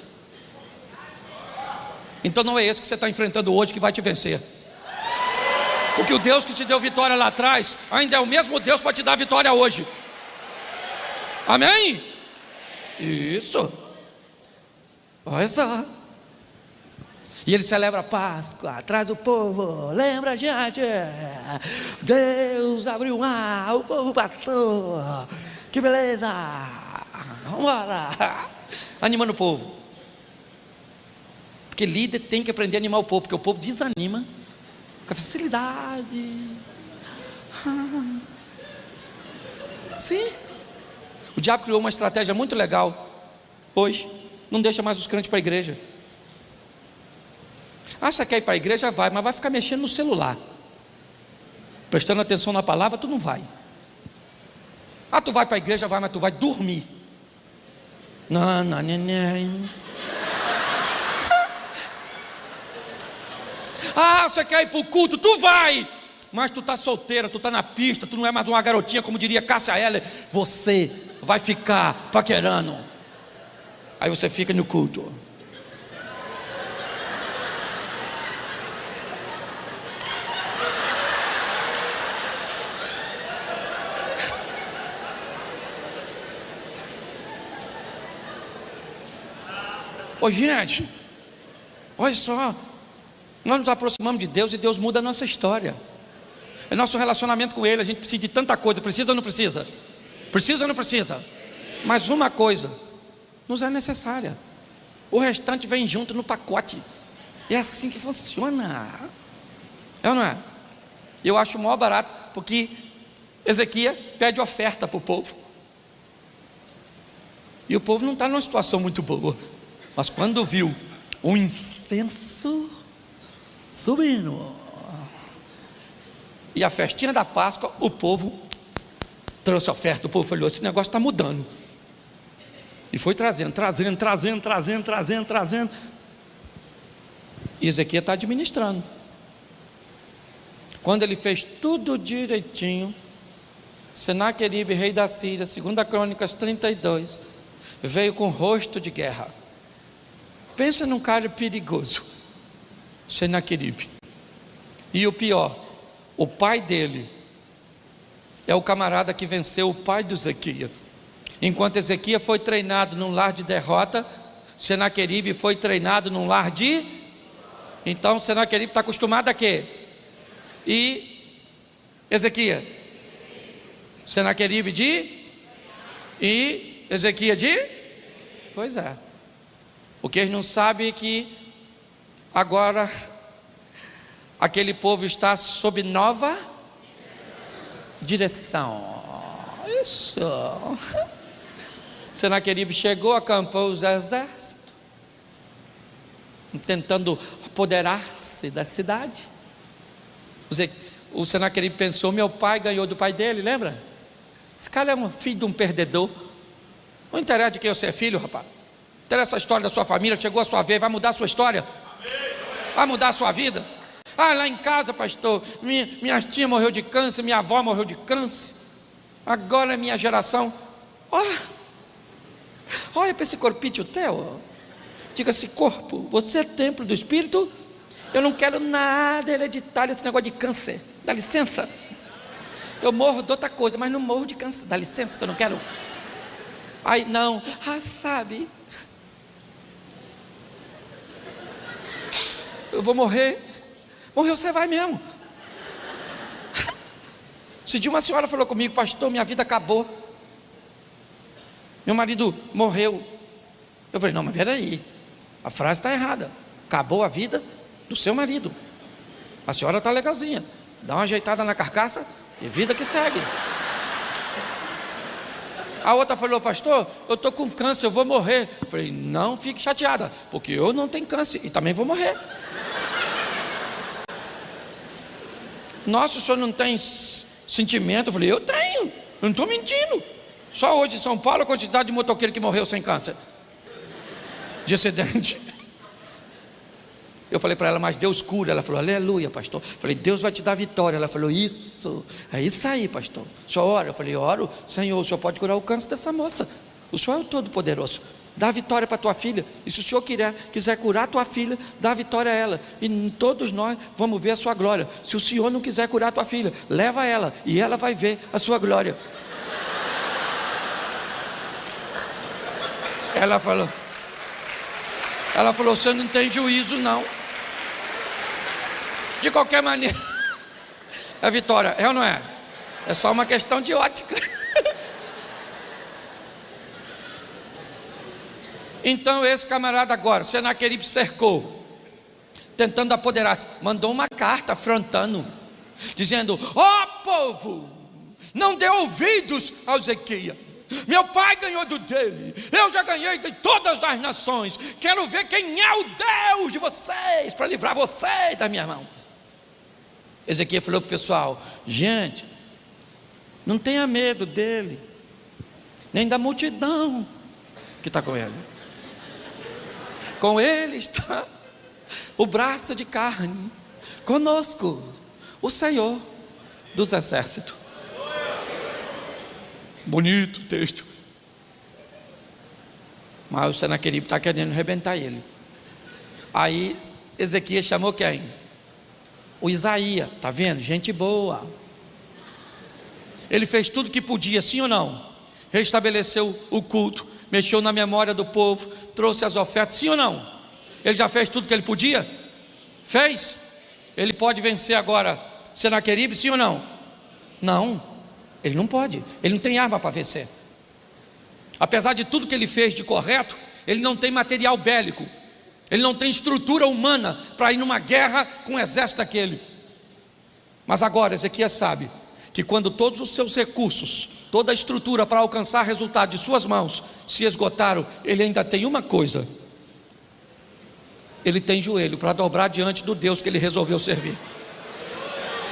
Então não é esse que você está enfrentando hoje que vai te vencer. Porque o Deus que te deu vitória lá atrás ainda é o mesmo Deus para te dar vitória hoje. Amém? Isso. Olha só. E ele celebra a Páscoa, traz o povo, lembra, gente, Deus abriu o mar, o povo passou, que beleza, vamos embora, animando o povo. Porque líder tem que aprender a animar o povo, porque o povo desanima com facilidade. Sim. O diabo criou uma estratégia muito legal hoje, não deixa mais os crentes para a igreja. Acha que quer ir para a igreja? Vai, mas vai ficar mexendo no celular, prestando atenção na palavra, tu não vai. Tu vai para a igreja? Vai, mas tu vai dormir. Não. Você quer ir para o culto? Tu vai, mas tu está solteira, tu está na pista, tu não é mais uma garotinha, como diria Cássia Eller. Você vai ficar paquerando. Aí você fica no culto. Ô gente, olha só, nós nos aproximamos de Deus e Deus muda a nossa história. É nosso relacionamento com Ele. A gente precisa de tanta coisa. Precisa ou não precisa? Precisa ou não precisa? Mas uma coisa nos é necessária, o restante vem junto no pacote. É assim que funciona. É ou não é? Eu acho o maior barato, porque Ezequias pede oferta para o povo, e o povo não está numa situação muito boa. Mas quando viu o incenso subindo e a festinha da Páscoa, o povo trouxe oferta. O povo falou: esse negócio está mudando. E foi trazendo. E Ezequias está administrando. Quando ele fez tudo direitinho, Senaqueribe, rei da Síria, 2 Crônicas 32, veio com rosto de guerra. Pensa num cara perigoso, Senaqueribe. E o pior, O pai dele é o camarada que venceu o pai do Ezequias. Enquanto Ezequias foi treinado num lar de derrota, Senaqueribe foi treinado num lar de... Então Senaqueribe está acostumado a quê? E Ezequias? Senaqueribe de... E Ezequias de... Pois é. O que eles não sabem é que agora aquele povo está sob nova direção. Isso. Senaqueribe chegou, acampou os exércitos, tentando apoderar-se da cidade. O Senaqueribe pensou: meu pai ganhou do pai dele, lembra? Esse cara é um filho de um perdedor. Não interessa de quem você é filho, rapaz. Não interessa a história da sua família. Chegou a sua vez, vai mudar a sua história, vai mudar a sua vida. Ah, lá em casa, pastor, minha tia morreu de câncer, minha avó morreu de câncer. Agora é minha geração. Olha para esse corpício teu. Diga assim: corpo, você é templo do Espírito. Eu não quero nada hereditário, esse negócio de câncer. Dá licença. Eu morro de outra coisa, mas não morro de câncer. Dá licença que eu não quero. Aí não, sabe, eu vou morrer. Morreu, você vai mesmo. Esse dia uma senhora falou comigo: pastor, minha vida acabou, meu marido morreu. Eu falei: não, mas peraí, a frase está errada. Acabou a vida do seu marido. A senhora está legalzinha, dá uma ajeitada na carcaça e vida que segue. A outra falou: pastor, eu estou com câncer, eu vou morrer. Eu falei: não fique chateada, porque eu não tenho câncer e também vou morrer. Nossa, o senhor não tem sentimento? Eu falei: eu tenho, eu não estou mentindo. Só hoje em São Paulo a quantidade de motoqueiro que morreu sem câncer, de acidente. Eu falei para ela: mas Deus cura. Ela falou: aleluia, pastor. Eu falei: Deus vai te dar vitória. Ela falou: isso, é isso aí, pastor. O senhor ora? Eu falei: oro. Senhor, o senhor pode curar o câncer dessa moça. O senhor é o Todo-Poderoso. Dá vitória para tua filha. E se o senhor quiser curar tua filha, dá vitória a ela. E todos nós vamos ver a sua glória. Se o senhor não quiser curar tua filha, leva ela e ela vai ver a sua glória. Ela falou: você não tem juízo não. De qualquer maneira, é vitória, é ou não é? É só uma questão de ótica. Então esse camarada agora, Senaqueribe cercou, tentando apoderar-se, mandou uma carta afrontando, dizendo: povo, não dê ouvidos ao Ezequias. Meu pai ganhou do dele, eu já ganhei de todas as nações. Quero ver quem é o Deus de vocês para livrar vocês da minha mão. Ezequias falou para o pessoal: gente, não tenha medo dele, nem da multidão que está com ele. Com ele está o braço de carne, conosco o Senhor dos exércitos. Bonito o texto. Mas o Senaqueribe está querendo arrebentar ele. Aí Ezequias chamou quem? O Isaías. Está vendo? Gente boa. Ele fez tudo que podia, sim ou não? Restabeleceu o culto, mexeu na memória do povo, trouxe as ofertas, sim ou não? Ele já fez tudo que ele podia? Fez? Ele pode vencer agora Senaqueribe, sim ou não? Não, ele não pode. Ele não tem arma para vencer. Apesar de tudo que ele fez de correto, ele não tem material bélico, ele não tem estrutura humana para ir numa guerra com o exército daquele. Mas agora Ezequias sabe que quando todos os seus recursos, toda a estrutura para alcançar resultado de suas mãos se esgotaram, ele ainda tem uma coisa: ele tem joelho para dobrar diante do Deus que ele resolveu servir.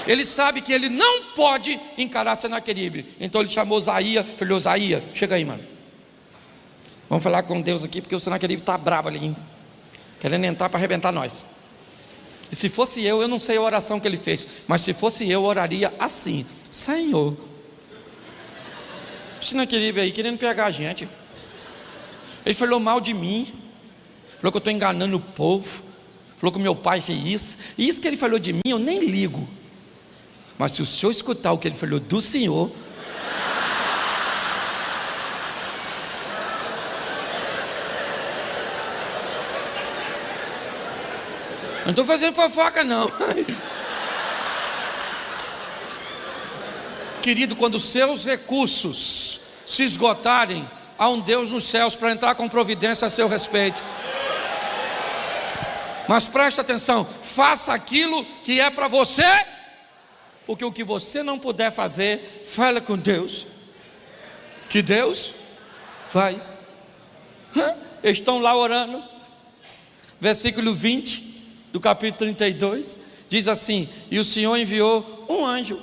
Ele sabe que ele não pode encarar Senaqueribe. Então ele chamou Isaías, falou: Isaías, chega aí, mano, vamos falar com Deus aqui, porque o Senaqueribe está bravo ali, hein? Querendo entrar para arrebentar nós. E se fosse eu não sei a oração que ele fez, mas se fosse eu oraria assim: Senhor, o Senaqueribe aí querendo pegar a gente, ele falou mal de mim, falou que eu estou enganando o povo, falou que meu pai fez isso, e isso que ele falou de mim eu nem ligo. Mas se o senhor escutar o que ele falou do senhor, não estou fazendo fofoca não. Querido, quando os seus recursos se esgotarem, há um Deus nos céus para entrar com providência a seu respeito. Mas preste atenção, faça aquilo que é para você, porque o que você não puder fazer, fala com Deus, que Deus faz. Eles estão lá orando, versículo 20 do capítulo 32, diz assim: e o Senhor enviou um anjo.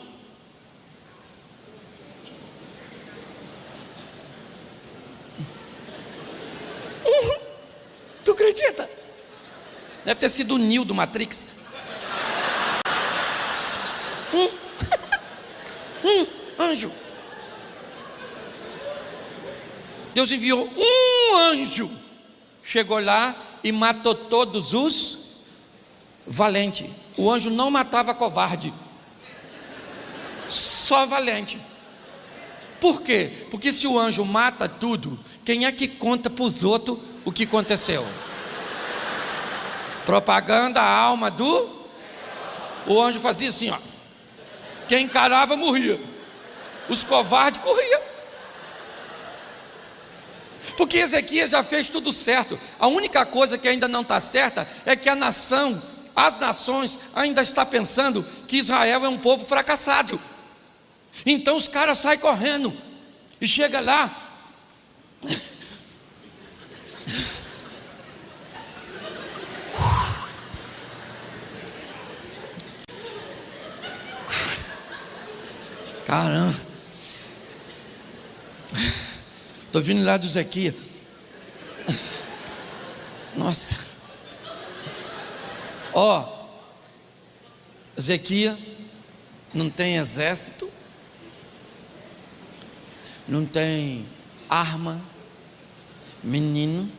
Tu acredita? Deve ter sido o Neo do Matrix. Anjo. Deus enviou um anjo. Chegou lá e matou todos os valentes. O anjo não matava covarde, só valente. Por quê? Porque se o anjo mata tudo, quem é que conta para os outros o que aconteceu? Propaganda a alma do... O anjo fazia assim, ó. Quem encarava morria, os covardes corriam. Porque Ezequias já fez tudo certo. A única coisa que ainda não está certa é que as nações ainda estão pensando que Israel é um povo fracassado. Então os caras saem correndo e chega lá. Caramba, estou vindo lá do Ezequias. Nossa, Ezequias não tem exército, não tem arma, menino,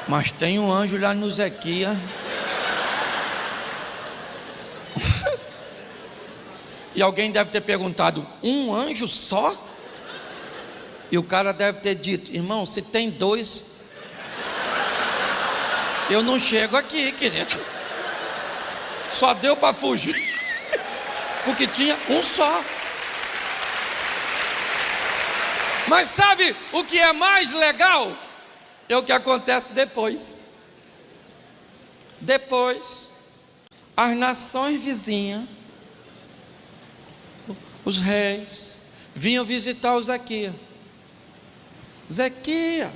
mas tem um anjo lá no Ezequias. E alguém deve ter perguntado: um anjo só? E o cara deve ter dito: irmão, se tem dois, eu não chego aqui, querido. Só deu para fugir, porque tinha um só. Mas sabe o que é mais legal? É o que acontece depois. Depois, as nações vizinhas, os reis, vinham visitar o Ezequias. Ezequias,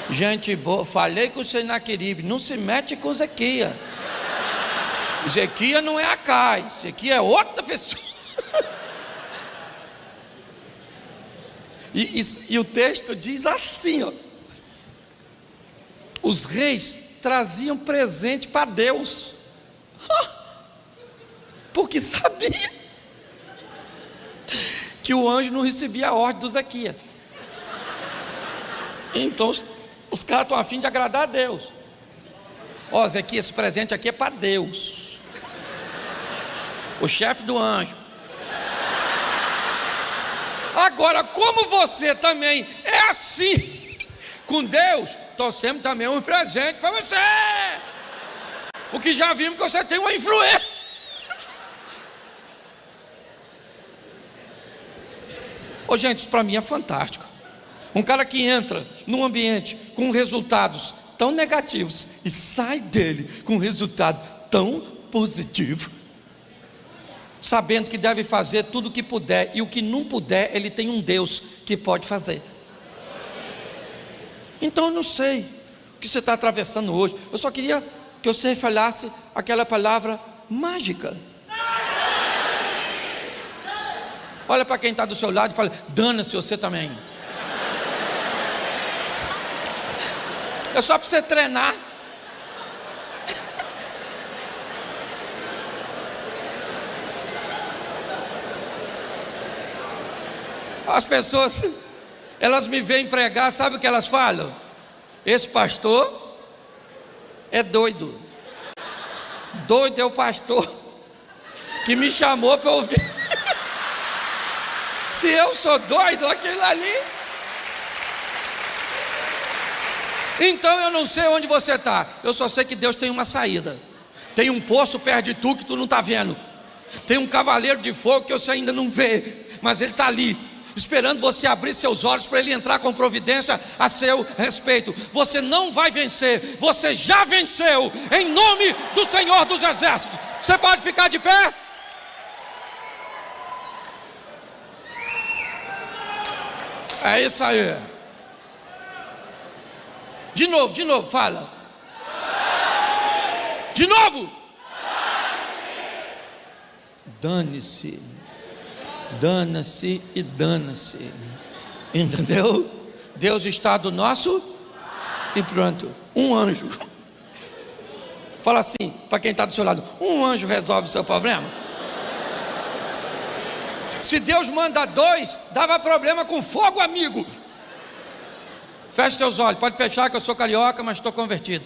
gente boa, falei com o Senaqueribe, não se mete com Ezequias. Ezequias não é Acais, Ezequias é outra pessoa. E o texto diz assim, ó: os reis traziam presente para Deus, porque sabia que o anjo não recebia a ordem do Ezequias. Então os caras estão a fim de agradar a Deus. Ó, Ezequias, esse presente aqui é para Deus, o chefe do anjo. Agora, como você também é assim com Deus, trouxemos também um presente para você, porque já vimos que você tem uma influência. Ô, gente, isso para mim é fantástico. Um cara que entra num ambiente com resultados tão negativos e sai dele com resultado tão positivo, sabendo que deve fazer tudo o que puder, e o que não puder, ele tem um Deus que pode fazer. Então eu não sei o que você está atravessando hoje. Eu só queria que você falasse aquela palavra mágica. Olha para quem está do seu lado e fala: dana-se você também. É só para você treinar. As pessoas, elas me veem pregar, sabe o que elas falam? Esse pastor é doido. Doido é o pastor que me chamou para ouvir. Se eu sou doido, aquele ali. Então eu não sei onde você está. Eu só sei que Deus tem uma saída. Tem um poço perto de tu que tu não está vendo. Tem um cavaleiro de fogo que você ainda não vê, mas ele está ali, esperando você abrir seus olhos para ele entrar com providência a seu respeito. Você não vai vencer, você já venceu, em nome do Senhor dos Exércitos. Você pode ficar de pé? É isso aí. De novo, fala. De novo. Dane-se. Dana-se e dana-se. Entendeu? Deus está do nosso e pronto. Um anjo. Fala assim para quem está do seu lado: um anjo resolve o seu problema. Se Deus manda dois, dava problema com fogo, amigo. Feche seus olhos, pode fechar, que eu sou carioca, mas estou convertido.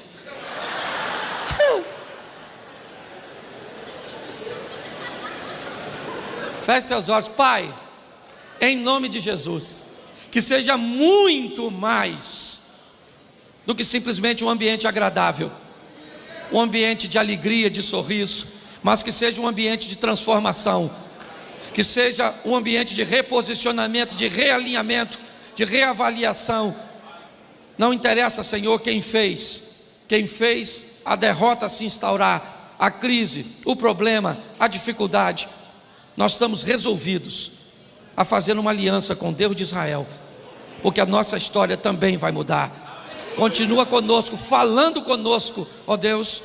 Feche seus olhos. Pai, em nome de Jesus, que seja muito mais do que simplesmente um ambiente agradável, um ambiente de alegria, de sorriso, mas que seja um ambiente de transformação, que seja um ambiente de reposicionamento, de realinhamento, de reavaliação. Não interessa, Senhor, quem fez a derrota se instaurar, a crise, o problema, a dificuldade. Nós estamos resolvidos a fazer uma aliança com Deus de Israel, porque a nossa história também vai mudar. Continua conosco, falando conosco, ó Deus.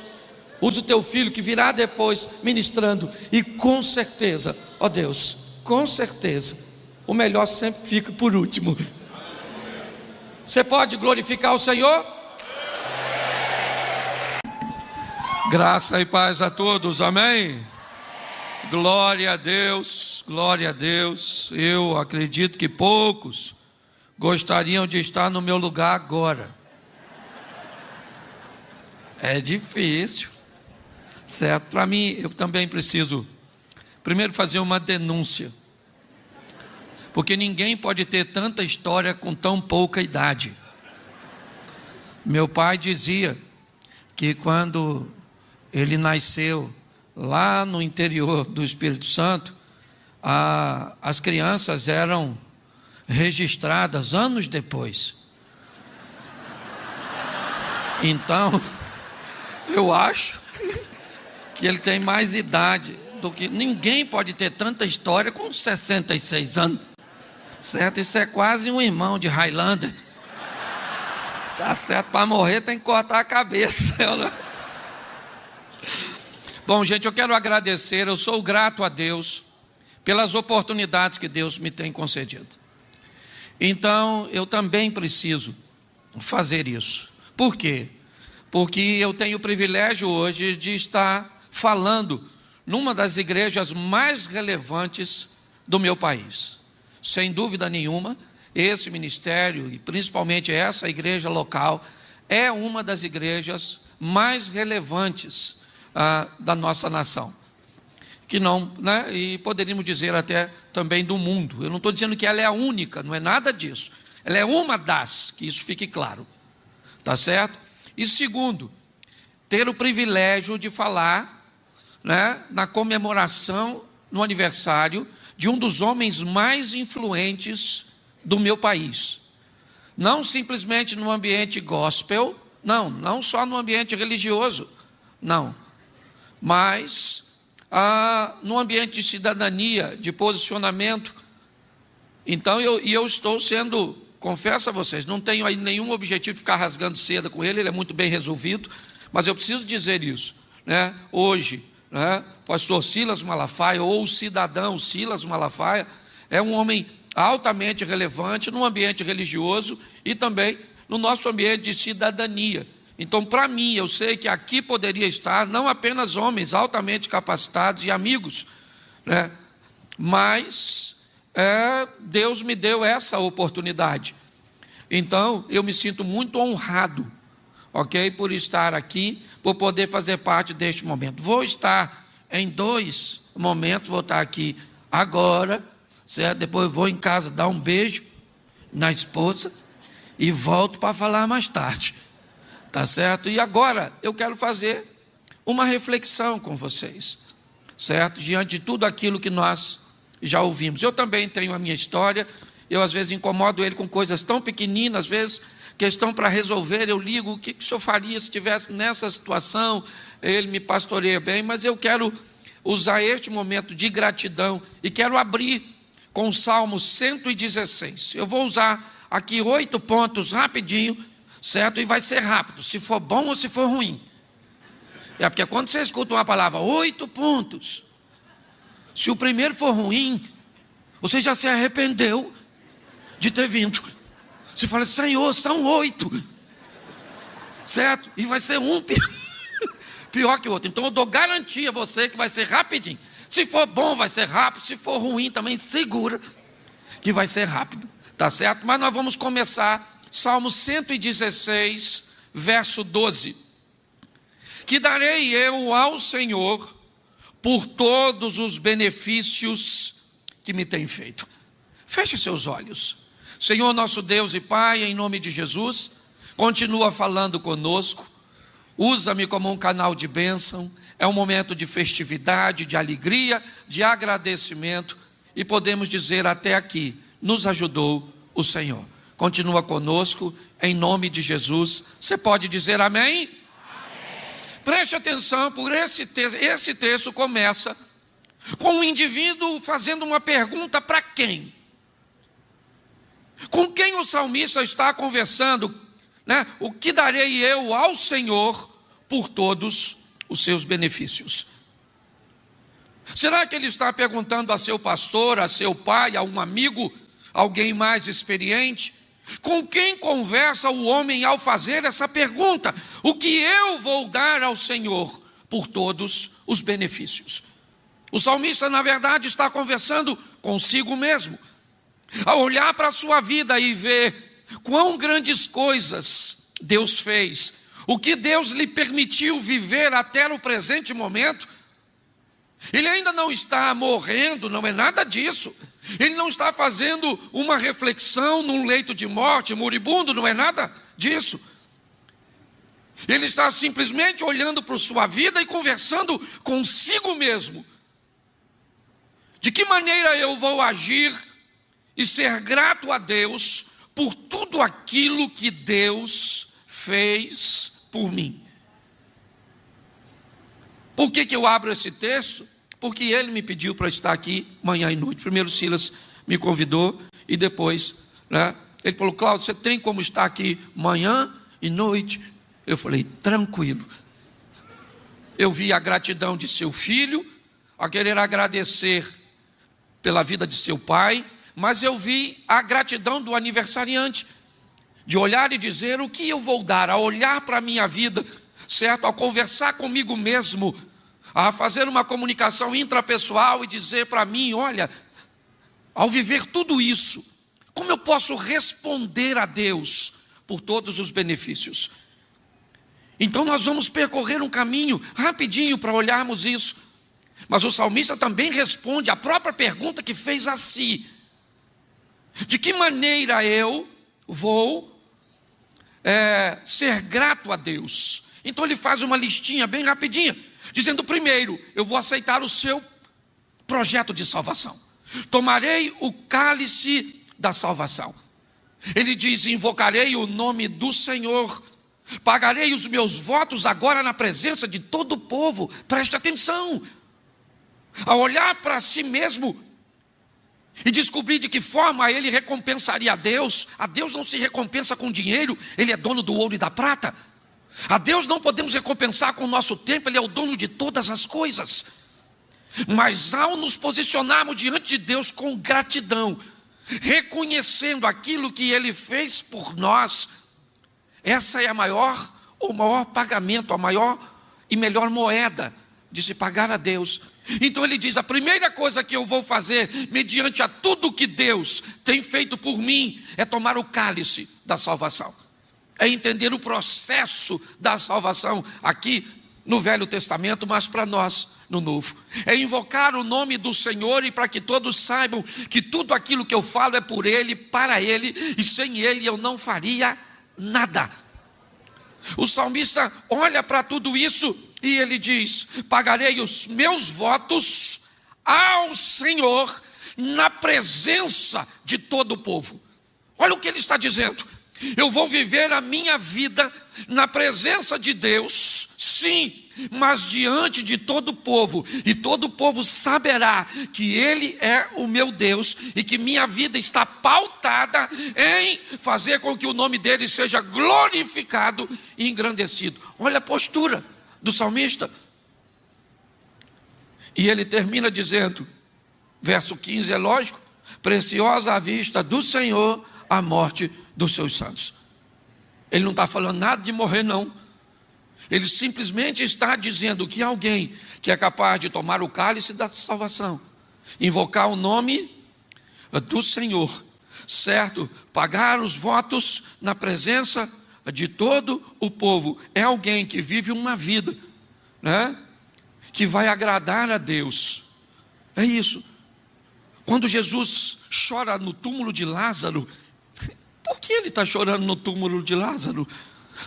Usa o teu filho que virá depois ministrando, e com certeza, ó Deus, com certeza, o melhor sempre fica por último. Você pode glorificar o Senhor? Graça e paz a todos, amém? Glória a Deus, glória a Deus. Eu acredito que poucos gostariam de estar no meu lugar agora. É difícil, certo? Para mim, eu também preciso primeiro fazer uma denúncia, porque ninguém pode ter tanta história com tão pouca idade. Meu pai dizia que quando ele nasceu lá no interior do Espírito Santo, as crianças eram registradas anos depois. Então, eu acho que ele tem mais idade do que... Ninguém pode ter tanta história com 66 anos. Certo? Isso é quase um irmão de Highlander. Tá certo, para morrer tem que cortar a cabeça. Bom, gente, eu quero agradecer, eu sou grato a Deus pelas oportunidades que Deus me tem concedido. Então, eu também preciso fazer isso. Por quê? Porque eu tenho o privilégio hoje de estar falando numa das igrejas mais relevantes do meu país. Sem dúvida nenhuma, esse ministério, e principalmente essa igreja local, é uma das igrejas mais relevantes da nossa nação. Que não, né? E poderíamos dizer até também do mundo. Eu não estou dizendo que ela é a única, não é nada disso. Ela é uma das, que isso fique claro. Tá certo? E segundo, ter o privilégio de falar, né, na comemoração, no aniversário de um dos homens mais influentes do meu país. Não simplesmente no ambiente gospel, não só no ambiente religioso, não, mas no ambiente de cidadania, de posicionamento. Então eu estou sendo, confesso a vocês, não tenho aí nenhum objetivo de ficar rasgando seda com ele, ele é muito bem resolvido, mas eu preciso dizer isso, né? Hoje, né, pastor Silas Malafaia, ou o cidadão Silas Malafaia, é um homem altamente relevante no ambiente religioso e também no nosso ambiente de cidadania. Então, para mim, eu sei que aqui poderia estar não apenas homens altamente capacitados e amigos, né, mas Deus me deu essa oportunidade. Então, eu me sinto muito honrado ok? Por estar aqui, por poder fazer parte deste momento. Vou estar em 2 momentos, vou estar aqui agora, certo? Depois vou em casa dar um beijo na esposa e volto para falar mais tarde, tá certo? E agora eu quero fazer uma reflexão com vocês, certo? Diante de tudo aquilo que nós já ouvimos. Eu também tenho a minha história, eu às vezes incomodo ele com coisas tão pequeninas, às vezes questão para resolver, eu ligo, o que o senhor faria se estivesse nessa situação? Ele me pastoreia bem, mas eu quero usar este momento de gratidão e quero abrir com o Salmo 116. Eu vou usar aqui 8 pontos rapidinho, certo? E vai ser rápido, se for bom ou se for ruim. É porque quando você escuta uma palavra, 8 pontos, se o primeiro for ruim, você já se arrependeu de ter vindo. Você fala, Senhor, são 8, certo? E vai ser um pior que o outro. Então eu dou garantia a você que vai ser rapidinho. Se for bom, vai ser rápido. Se for ruim, também segura que vai ser rápido, tá certo? Mas nós vamos começar Salmo 116, verso 12. Que darei eu ao Senhor por todos os benefícios que me tem feito. Feche seus olhos. Senhor nosso Deus e Pai, em nome de Jesus, continua falando conosco. Usa-me como um canal de bênção. É um momento de festividade, de alegria, de agradecimento. E podemos dizer até aqui, nos ajudou o Senhor. Continua conosco, em nome de Jesus. Você pode dizer amém? Preste atenção, por esse texto começa com um indivíduo fazendo uma pergunta para quem? Com quem o salmista está conversando, né? O que darei eu ao Senhor por todos os seus benefícios? Será que ele está perguntando a seu pastor, a seu pai, a um amigo, alguém mais experiente? Com quem conversa o homem ao fazer essa pergunta? O que eu vou dar ao Senhor por todos os benefícios? O salmista, na verdade, está conversando consigo mesmo. Ao olhar para a sua vida e ver quão grandes coisas Deus fez, o que Deus lhe permitiu viver até o presente momento, ele ainda não está morrendo, não é nada disso. Ele não está fazendo uma reflexão num leito de morte, moribundo, não é nada disso. Ele está simplesmente olhando para a sua vida e conversando consigo mesmo. De que maneira eu vou agir e ser grato a Deus por tudo aquilo que Deus fez por mim? Por que eu abro esse texto? Porque ele me pediu para estar aqui manhã e noite. Primeiro Silas me convidou e depois, né, ele falou, Cláudio, você tem como estar aqui manhã e noite? Eu falei, tranquilo. Eu vi a gratidão de seu filho, a querer agradecer pela vida de seu pai, mas eu vi a gratidão do aniversariante, de olhar e dizer o que eu vou dar, a olhar para a minha vida, certo? Ao conversar comigo mesmo, a fazer uma comunicação intrapessoal e dizer para mim, olha, ao viver tudo isso, como eu posso responder a Deus por todos os benefícios? Então nós vamos percorrer um caminho rapidinho para olharmos isso. Mas o salmista também responde a própria pergunta que fez a si. De que maneira eu vou ser grato a Deus? Então ele faz uma listinha bem rapidinha, dizendo, primeiro, eu vou aceitar o seu projeto de salvação. Tomarei o cálice da salvação. Ele diz, invocarei o nome do Senhor. Pagarei os meus votos agora na presença de todo o povo. Preste atenção. A olhar para si mesmo e descobrir de que forma ele recompensaria a Deus não se recompensa com dinheiro, ele é dono do ouro e da prata. A Deus não podemos recompensar com o nosso tempo, ele é o dono de todas as coisas. Mas ao nos posicionarmos diante de Deus com gratidão, reconhecendo aquilo que ele fez por nós, essa é o maior pagamento, a maior e melhor moeda de se pagar a Deus. Então ele diz, a primeira coisa que eu vou fazer, mediante a tudo que Deus tem feito por mim, é tomar o cálice da salvação. é entender o processo da salvação aqui no Velho Testamento, mas para nós no Novo. É invocar o nome do Senhor e para que todos saibam que tudo aquilo que eu falo é por Ele, para Ele, e sem Ele eu não faria nada. O salmista olha para tudo isso e ele diz: pagarei os meus votos ao Senhor na presença de todo o povo. Olha o que ele está dizendo: eu vou viver a minha vida na presença de Deus, sim, mas diante de todo o povo, e todo o povo saberá que Ele é o meu Deus, e que minha vida está pautada em fazer com que o nome dEle seja glorificado e engrandecido. Olha a postura do salmista. E ele termina dizendo, verso 15, é lógico: preciosa à vista do Senhor a morte dos seus santos. Ele não está falando nada de morrer, não. Ele simplesmente está dizendo que alguém que é capaz de tomar o cálice da salvação, invocar o nome do Senhor, certo? Pagar os votos na presença de todo o povo, é alguém que vive uma vida, né, que vai agradar a Deus. É isso. Quando Jesus chora no túmulo de Lázaro, por que ele está chorando no túmulo de Lázaro?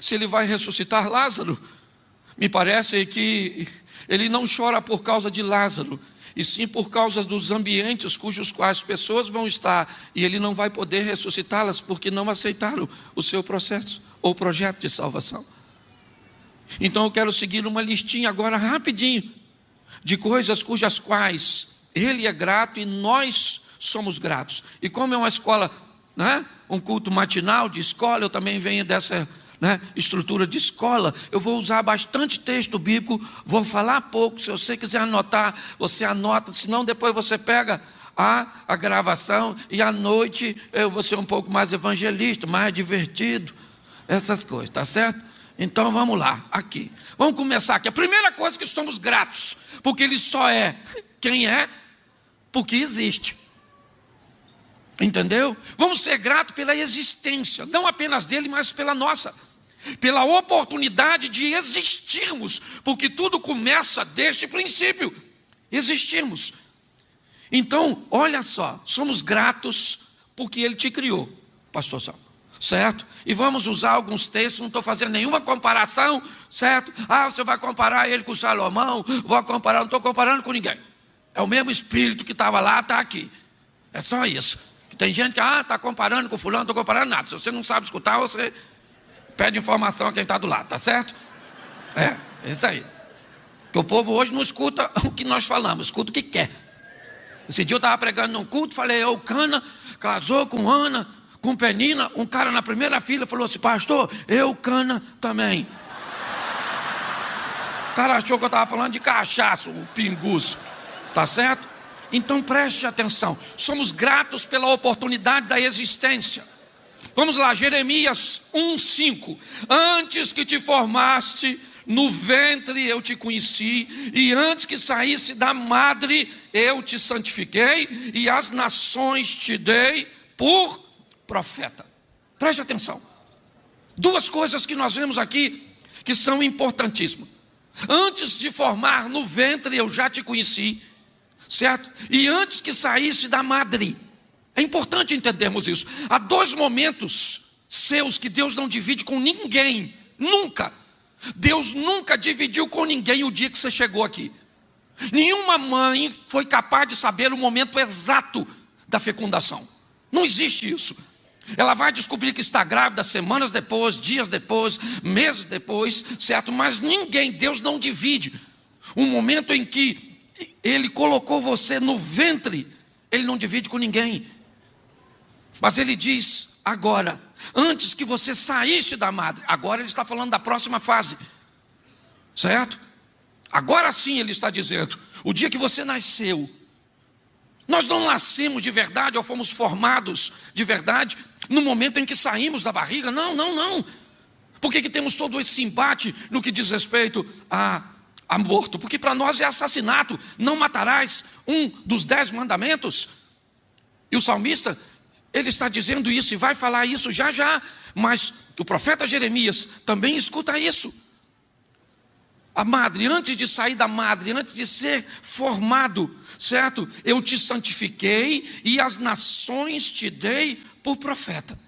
Se ele vai ressuscitar Lázaro? Me parece que ele não chora por causa de Lázaro, e sim por causa dos ambientes cujos quais as pessoas vão estar, e ele não vai poder ressuscitá-las porque não aceitaram o seu processo ou projeto de salvação. Então eu quero seguir uma listinha agora rapidinho de coisas cujas quais ele é grato e nós somos gratos. E como é uma escola, né, um culto matinal de escola, eu também venho dessa, né, estrutura de escola, eu vou usar bastante texto bíblico, vou falar pouco. Se você quiser anotar, você anota, senão depois você pega a gravação e à noite eu vou ser um pouco mais evangelista, mais divertido, essas coisas, tá certo? Então vamos lá, aqui. Vamos começar aqui. A primeira coisa, que somos gratos, porque Ele só é quem é, porque existe. Entendeu? Vamos ser gratos pela existência, não apenas dele, mas pela nossa, pela oportunidade de existirmos, porque tudo começa deste princípio: existirmos. Então, olha só, somos gratos porque Ele te criou, pastor Sal, certo? E vamos usar alguns textos, não estou fazendo nenhuma comparação, certo? Você vai comparar ele com Salomão, vou comparar, não estou comparando com ninguém. É o mesmo espírito que estava lá, está aqui. É só isso. Tem gente que está comparando com fulano, não estou comparando nada. Se você não sabe escutar, você pede informação a quem está do lado, tá certo? É isso aí. Porque o povo hoje não escuta o que nós falamos, escuta o que quer. Esse dia eu estava pregando num culto, falei: Eucana casou com Ana, com Penina. Um cara na primeira fila falou assim: pastor, Eucana também. O cara achou que eu estava falando de cachaça, o pinguço, tá certo? Então preste atenção, somos gratos pela oportunidade da existência. Vamos lá, Jeremias 1:5. Antes que te formaste no ventre eu te conheci, e antes que saísse da madre eu te santifiquei, e as nações te dei por profeta. Preste atenção, duas coisas que nós vemos aqui que são importantíssimas. Antes de formar no ventre eu já te conheci, certo? E antes que saísse da madre. É importante entendermos isso. Há dois momentos seus que Deus não divide com ninguém, nunca. Deus nunca dividiu com ninguém o dia que você chegou aqui. Nenhuma mãe foi capaz de saber o momento exato da fecundação. Não existe isso. Ela vai descobrir que está grávida semanas depois, dias depois, meses depois, certo? Mas ninguém, Deus não divide. Um momento em que Ele colocou você no ventre, Ele não divide com ninguém. Mas Ele diz agora, antes que você saísse da madre. Agora Ele está falando da próxima fase, certo? Agora sim Ele está dizendo, o dia que você nasceu. Nós não nascemos de verdade ou fomos formados de verdade no momento em que saímos da barriga. Não. Por que temos todo esse embate no que diz respeito a aborto? Porque para nós é assassinato. Não matarás, um dos 10 mandamentos. E o salmista, ele está dizendo isso e vai falar isso já. Mas o profeta Jeremias também escuta isso. A madre, antes de sair da madre, antes de ser formado, certo? Eu te santifiquei e as nações te dei por profeta.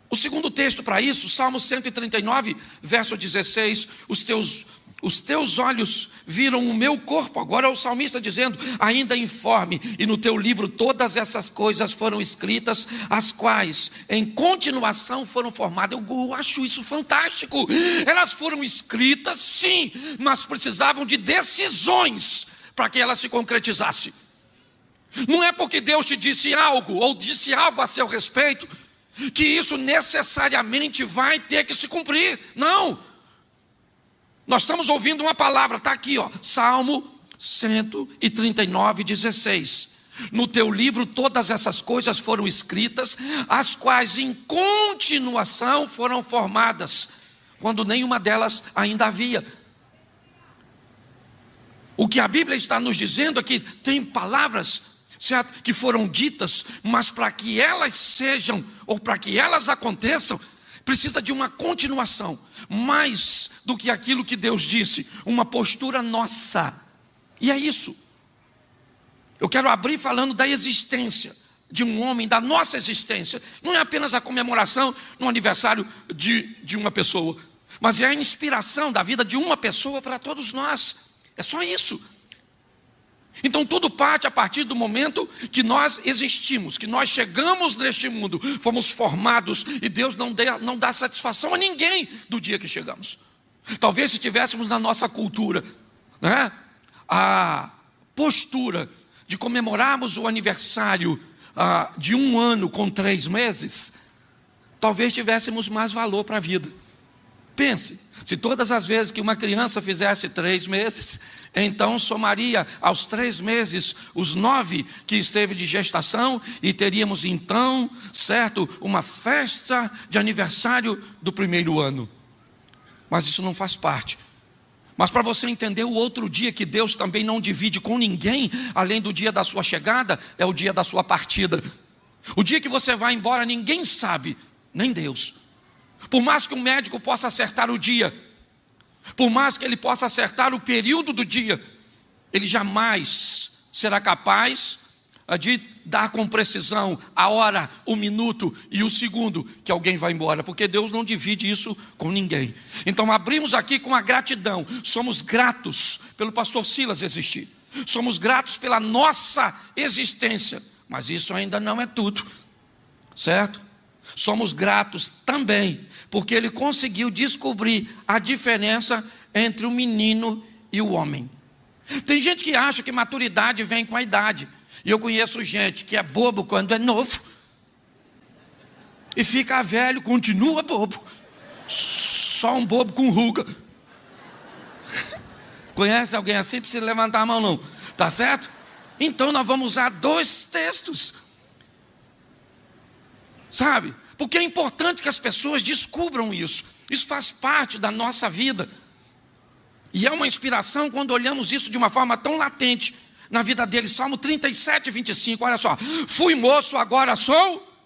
O segundo texto para isso, Salmo 139, verso 16, os teus olhos viram o meu corpo. Agora é o salmista dizendo, ainda informe, e no teu livro todas essas coisas foram escritas, as quais em continuação foram formadas. Eu acho isso fantástico. Elas foram escritas, sim, mas precisavam de decisões para que elas se concretizassem. Não é porque Deus te disse algo, ou disse algo a seu respeito, que isso necessariamente vai ter que se cumprir. Não. Nós estamos ouvindo uma palavra, está aqui, ó, Salmo 139, 16. No teu livro todas essas coisas foram escritas, as quais em continuação foram formadas, quando nenhuma delas ainda havia. O que a Bíblia está nos dizendo é que tem palavras, certo, que foram ditas, mas para que elas sejam, ou para que elas aconteçam, precisa de uma continuação. Mais do que aquilo que Deus disse, uma postura nossa. E é isso. Eu quero abrir falando da existência de um homem, da nossa existência. Não é apenas a comemoração no aniversário de uma pessoa, mas é a inspiração da vida de uma pessoa para todos nós. É só isso. Então tudo parte a partir do momento que nós existimos, que nós chegamos neste mundo, fomos formados, e Deus não dá satisfação a ninguém do dia que chegamos. Talvez se tivéssemos na nossa cultura, né, a postura de comemorarmos o aniversário de 1 ano com 3 meses, talvez tivéssemos mais valor para a vida. Pense, se todas as vezes que uma criança fizesse 3 meses, então somaria aos 3 meses os 9 que esteve de gestação, e teríamos então, certo, uma festa de aniversário do 1º ano. Mas isso não faz parte. Mas para você entender o outro dia que Deus também não divide com ninguém, além do dia da sua chegada, é o dia da sua partida. O dia que você vai embora ninguém sabe, nem Deus. Por mais que um médico possa acertar o dia, por mais que ele possa acertar o período do dia, ele jamais será capaz de dar com precisão a hora, o minuto e o segundo que alguém vai embora, porque Deus não divide isso com ninguém. Então abrimos aqui com a gratidão. Somos gratos pelo pastor Silas existir, somos gratos pela nossa existência, mas isso ainda não é tudo, certo? Somos gratos também porque ele conseguiu descobrir a diferença entre o menino e o homem. Tem gente que acha que maturidade vem com a idade. E eu conheço gente que é bobo quando é novo, e fica velho, continua bobo. Só um bobo com ruga. Conhece alguém assim? Precisa levantar a mão não, tá certo? Então nós vamos usar 2 textos, sabe? Porque é importante que as pessoas descubram isso. Isso faz parte da nossa vida. E é uma inspiração quando olhamos isso de uma forma tão latente na vida dele. Salmo 37, 25, olha só. Fui moço, agora sou,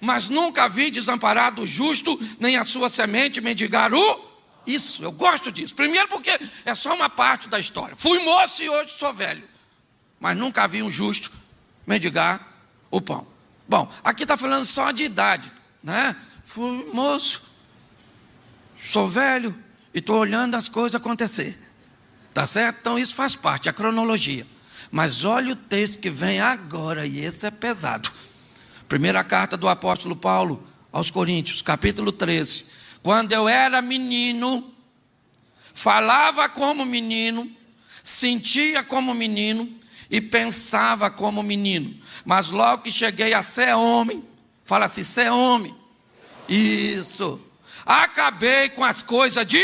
mas nunca vi desamparado o justo, nem a sua semente mendigar o... Isso, eu gosto disso. Primeiro porque é só uma parte da história. Fui moço e hoje sou velho, mas nunca vi um justo mendigar o pão. Bom, aqui está falando só de idade, né? Fui moço, sou velho e estou olhando as coisas acontecer, tá certo? Então isso faz parte, a cronologia. Mas olha o texto que vem agora, e esse é pesado. Primeira carta do apóstolo Paulo aos Coríntios, capítulo 13. Quando eu era menino, falava como menino, sentia como menino e pensava como menino. Mas logo que cheguei a ser homem, fala assim, ser homem. Isso. Acabei com as coisas de...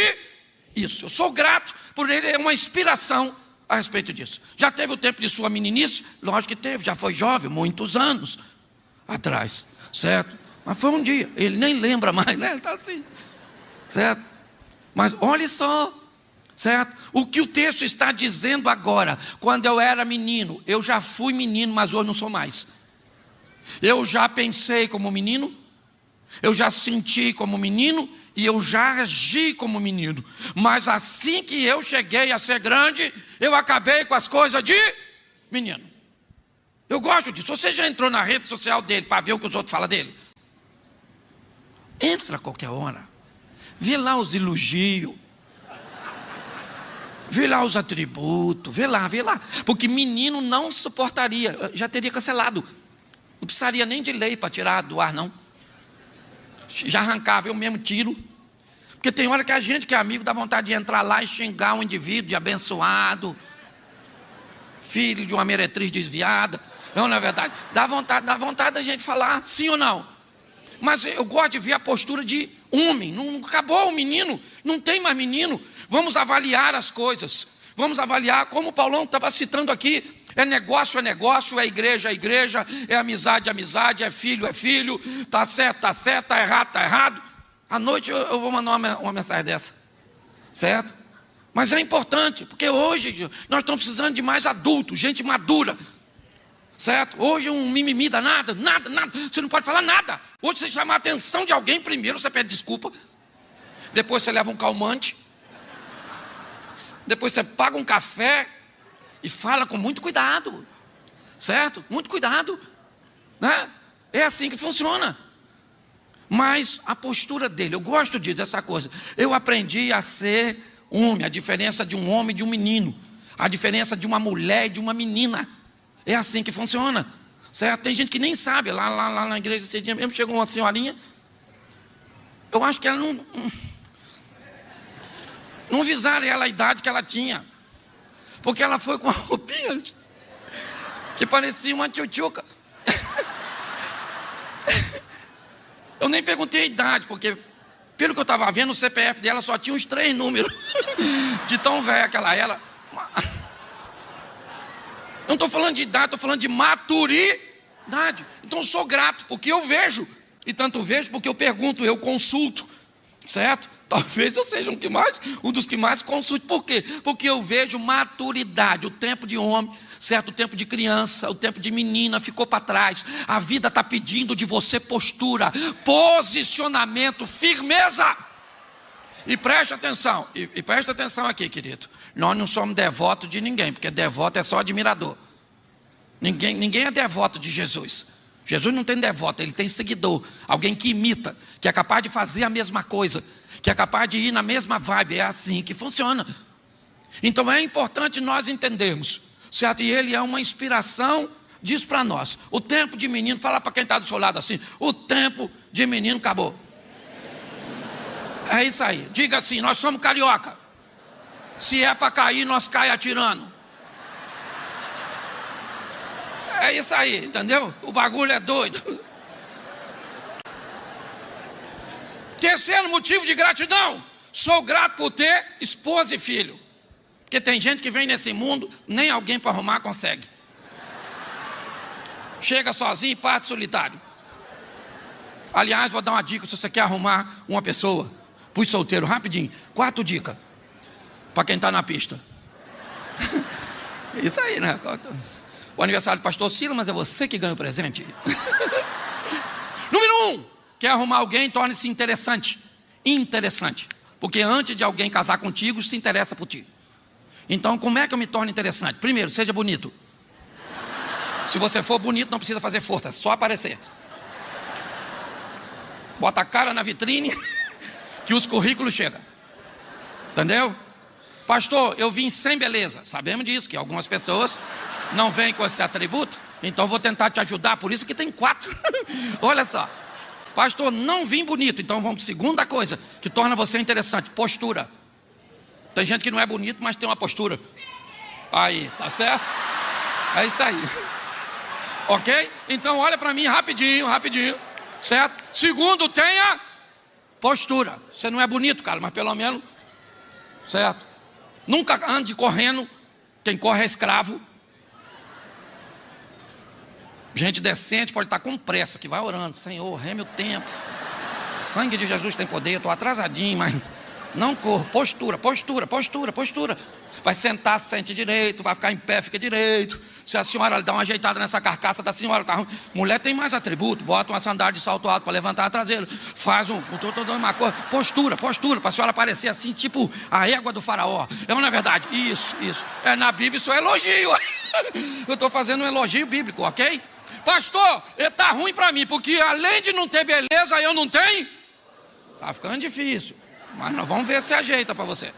Isso. Eu sou grato por ele, é uma inspiração a respeito disso. Já teve o tempo de sua meninice? Lógico que teve, já foi jovem, muitos anos atrás, certo? Mas foi um dia, ele nem lembra mais, né? Ele está assim, certo? Mas olha só, certo? O que o texto está dizendo agora, quando eu era menino, eu já fui menino, mas hoje não sou mais. Eu já pensei como menino, Eu já senti como menino e eu já agi como menino. Mas assim que eu cheguei a ser grande, eu acabei com as coisas de menino. Eu gosto disso. Você já entrou na rede social dele para ver o que os outros falam dele? Entra a qualquer hora. Vê lá os elogios. Vê lá os atributos. Vê lá. Porque menino não suportaria. Já teria cancelado. Não precisaria nem de lei para tirar do ar, não. Já arrancava, eu mesmo tiro. Porque tem hora que a gente que é amigo dá vontade de entrar lá e xingar um indivíduo de abençoado, filho de uma meretriz desviada. Não é verdade? Dá vontade da gente falar, sim ou não? Mas eu gosto de ver a postura de homem. Não acabou o menino, não tem mais menino. Vamos avaliar as coisas. Vamos avaliar, como o Paulão estava citando aqui. É negócio, é igreja, é amizade, é filho, está certo, está errado, está errado. À noite eu vou mandar uma mensagem dessa, certo? Mas é importante, porque hoje nós estamos precisando de mais adultos, gente madura, certo? Hoje um mimimi danado, nada, você não pode falar nada. Hoje você chama a atenção de alguém, primeiro você pede desculpa, depois você leva um calmante, depois você paga um café e fala com muito cuidado, certo? Muito cuidado, né? É assim que funciona. Mas a postura dele, eu gosto disso, dessa coisa. Eu aprendi a ser homem, a diferença de um homem e de um menino, a diferença de uma mulher e de uma menina. É assim que funciona, certo? Tem gente que nem sabe. Lá na igreja esse dia mesmo chegou uma senhorinha. Eu acho que ela não avisaram ela a idade que ela tinha, porque ela foi com uma roupinha que parecia uma tchutchuca. Eu nem perguntei a idade, porque pelo que eu estava vendo, o CPF dela só tinha uns 3 números, de tão velha que ela era. Eu não estou falando de idade, estou falando de maturidade. Então eu sou grato, porque eu vejo, e tanto vejo porque eu pergunto, eu consulto, certo? Talvez eu seja um dos que mais consulte. Por quê? Porque eu vejo maturidade. O tempo de homem, certo? O tempo de criança, o tempo de menina ficou para trás. A vida está pedindo de você postura, posicionamento, firmeza. E preste atenção, e preste atenção aqui, querido. Nós não somos devotos de ninguém, porque devoto é só admirador. Ninguém é devoto de Jesus. Jesus não tem devoto, ele tem seguidor. Alguém que imita, que é capaz de fazer a mesma coisa, que é capaz de ir na mesma vibe. É assim que funciona. Então é importante nós entendermos, certo? E ele é uma inspiração, diz para nós. O tempo de menino, fala para quem está do seu lado assim, o tempo de menino acabou. É isso aí, diga assim, nós somos carioca. Se é para cair, nós cai atirando. É isso aí, entendeu? O bagulho é doido. Terceiro motivo de gratidão. Sou grato por ter esposa e filho. Porque tem gente que vem nesse mundo, nem alguém para arrumar consegue. Chega sozinho e parte solitário. Aliás, vou dar uma dica se você quer arrumar uma pessoa. Pus solteiro, rapidinho. 4 dicas. Para quem está na pista. Isso aí, né? O aniversário do pastor Ciro, mas é você que ganha o presente. Número 1. Quer arrumar alguém, torne-se interessante. Interessante. Porque antes de alguém casar contigo, se interessa por ti. Então, como é que eu me torno interessante? Primeiro, seja bonito. Se você for bonito, não precisa fazer força, é só aparecer. Bota a cara na vitrine, que os currículos chegam. Entendeu? Pastor, eu vim sem beleza. Sabemos disso, que algumas pessoas não vêm com esse atributo. Então vou tentar te ajudar, por isso que tem 4. Olha só. Pastor, não vim bonito. Então vamos para a segunda coisa que torna você interessante: postura. Tem gente que não é bonito, mas tem uma postura. Aí, tá certo? É isso aí. Ok? Então olha para mim rapidinho. Certo? Segundo, tenha postura. Você não é bonito, cara, mas pelo menos, certo? Nunca ande correndo. Quem corre é escravo. Gente decente pode estar com pressa, que vai orando. Senhor, reme o tempo. Sangue de Jesus tem poder. Eu estou atrasadinho, mas Não corra, postura, postura, postura, postura. Vai sentar, sente direito, vai ficar em pé, fica direito. Se a senhora dá uma ajeitada nessa carcaça da senhora, tá ruim. Mulher tem mais atributo, bota uma sandália de salto alto para levantar a traseira, faz tô dando uma coisa, postura, postura, para a senhora aparecer assim, tipo a égua do faraó. É ou não é verdade? Isso. Na Bíblia isso é elogio. Eu estou fazendo um elogio bíblico, ok? Pastor, está ruim para mim, porque além de não ter beleza, eu não tenho. Está ficando difícil, mas nós vamos ver se ajeita para você.